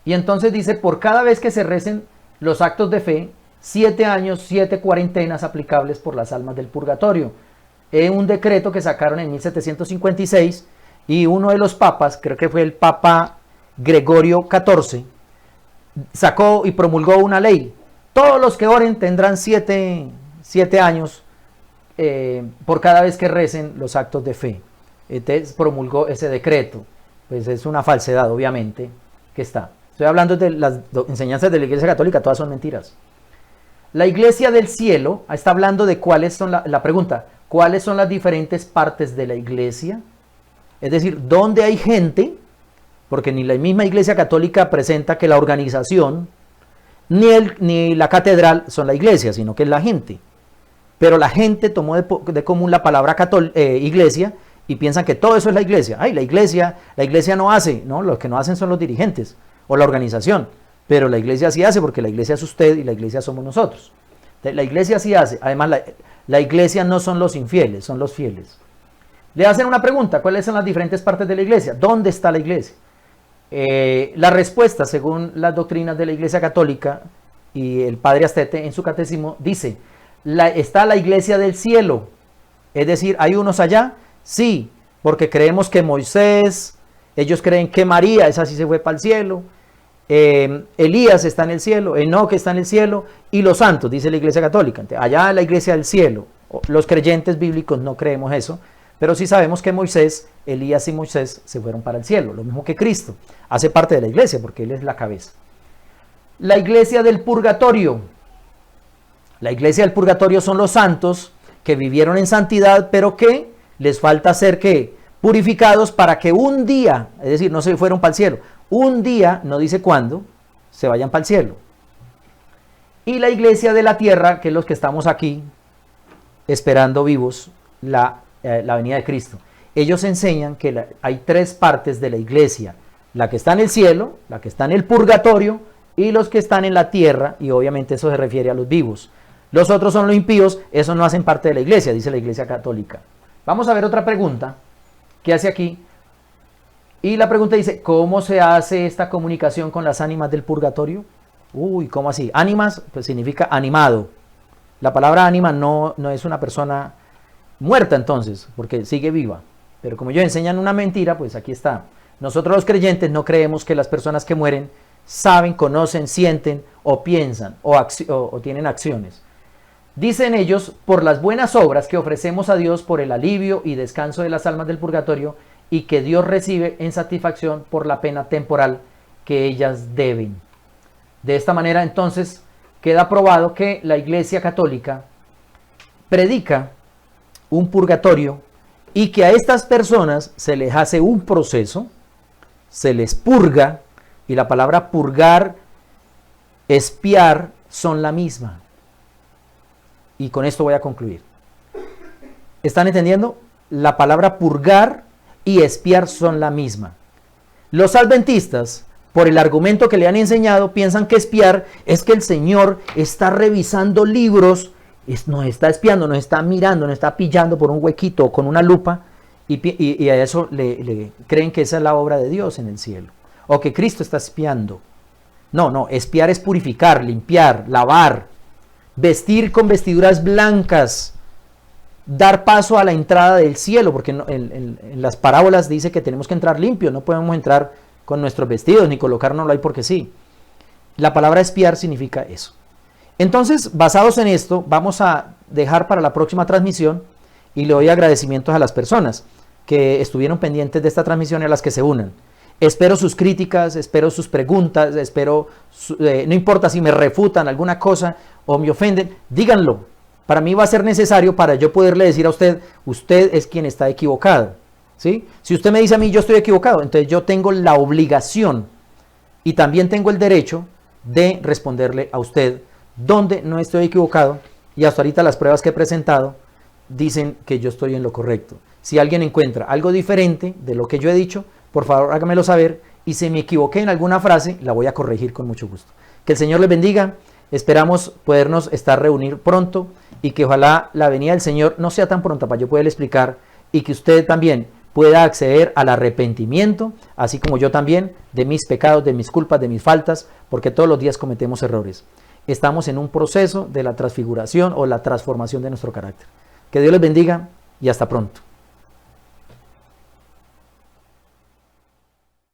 Speaker 1: y entonces dice, por cada vez que se recen los actos de fe, 7 años, 7 cuarentenas aplicables por las almas del purgatorio. Un decreto que sacaron en 1756 y uno de los papas, creo que fue el Papa Gregorio XIV, sacó y promulgó una ley. Todos los que oren tendrán 7 años por cada vez que recen los actos de fe. Entonces promulgó ese decreto. Pues es una falsedad, obviamente, que está. Estoy hablando de las enseñanzas de la Iglesia Católica, todas son mentiras. La Iglesia del Cielo está hablando de cuáles son la pregunta. ¿Cuáles son las diferentes partes de la iglesia? Es decir, ¿dónde hay gente? Porque ni la misma Iglesia Católica presenta que la organización ni la catedral son la iglesia, sino que es la gente. Pero la gente tomó de común la palabra iglesia y piensan que todo eso es la iglesia. Ay, la iglesia no hace, ¿no? Los que no hacen son los dirigentes o la organización. Pero la iglesia sí hace, porque la iglesia es usted y la iglesia somos nosotros. La iglesia sí hace. Además, la iglesia no son los infieles, son los fieles. Le hacen una pregunta, ¿cuáles son las diferentes partes de la iglesia? ¿Dónde está la iglesia? La respuesta, según las doctrinas de la Iglesia Católica y el Padre Astete en su catecismo, dice, está la iglesia del cielo. Es decir, ¿hay unos allá? Sí, porque creemos que Moisés, ellos creen que María, esa sí se fue para el cielo, Elías está en el cielo, Enoc está en el cielo, y los santos, dice la Iglesia Católica. Allá la iglesia del cielo. Los creyentes bíblicos no creemos eso, pero sí sabemos que Moisés, Elías y Moisés se fueron para el cielo, lo mismo que Cristo. Hace parte de la iglesia porque Él es la cabeza. La iglesia del purgatorio. La iglesia del purgatorio son los santos que vivieron en santidad, pero que les falta ser ¿qué? Purificados para que un día, es decir, no se fueron para el cielo, un día, no dice cuándo, se vayan para el cielo. Y la iglesia de la tierra, que es los que estamos aquí esperando vivos la venida de Cristo. Ellos enseñan que hay 3 partes de la iglesia: la que está en el cielo, la que está en el purgatorio y los que están en la tierra, y obviamente eso se refiere a los vivos. Los otros son los impíos, esos no hacen parte de la iglesia, dice la Iglesia Católica. Vamos a ver otra pregunta que hace aquí. Y la pregunta dice, ¿cómo se hace esta comunicación con las ánimas del purgatorio? Uy, ¿cómo así? Ánimas, pues significa animado. La palabra ánima no es una persona muerta entonces, porque sigue viva. Pero como ellos enseñan una mentira, pues aquí está. Nosotros los creyentes no creemos que las personas que mueren saben, conocen, sienten o piensan o tienen acciones. Dicen ellos, por las buenas obras que ofrecemos a Dios por el alivio y descanso de las almas del purgatorio y que Dios recibe en satisfacción por la pena temporal que ellas deben. De esta manera, entonces, queda probado que la Iglesia Católica predica un purgatorio y que a estas personas se les hace un proceso, se les purga, y la palabra purgar, expiar, son la misma. Y con esto voy a concluir. ¿Están entendiendo? La palabra purgar y expiar son la misma. Los adventistas, por el argumento que le han enseñado, piensan que expiar es que el Señor está revisando libros, nos está espiando, nos está mirando, nos está pillando por un huequito o con una lupa, y a eso le creen que esa es la obra de Dios en el cielo, o que Cristo está espiando. No, espiar es purificar, limpiar, lavar, vestir con vestiduras blancas, dar paso a la entrada del cielo, porque en las parábolas dice que tenemos que entrar limpios, no podemos entrar con nuestros vestidos ni colocárnoslo ahí porque sí. La palabra espiar significa eso. Entonces, basados en esto, vamos a dejar para la próxima transmisión, y le doy agradecimientos a las personas que estuvieron pendientes de esta transmisión y a las que se unan. Espero sus críticas, espero sus preguntas, no importa si me refutan alguna cosa o me ofenden, díganlo. Para mí va a ser necesario para yo poderle decir a usted, usted es quien está equivocado, ¿sí? Si usted me dice a mí, yo estoy equivocado, entonces yo tengo la obligación y también tengo el derecho de responderle a usted donde no estoy equivocado, y hasta ahorita las pruebas que he presentado dicen que yo estoy en lo correcto. Si alguien encuentra algo diferente de lo que yo he dicho, por favor hágamelo saber, y si me equivoqué en alguna frase, la voy a corregir con mucho gusto. Que el Señor les bendiga, esperamos podernos reunir pronto, y que ojalá la venida del Señor no sea tan pronta para yo poderle explicar, y que usted también pueda acceder al arrepentimiento, así como yo también, de mis pecados, de mis culpas, de mis faltas, porque todos los días cometemos errores. Estamos en un proceso de la transfiguración o la transformación de nuestro carácter. Que Dios les bendiga y hasta pronto.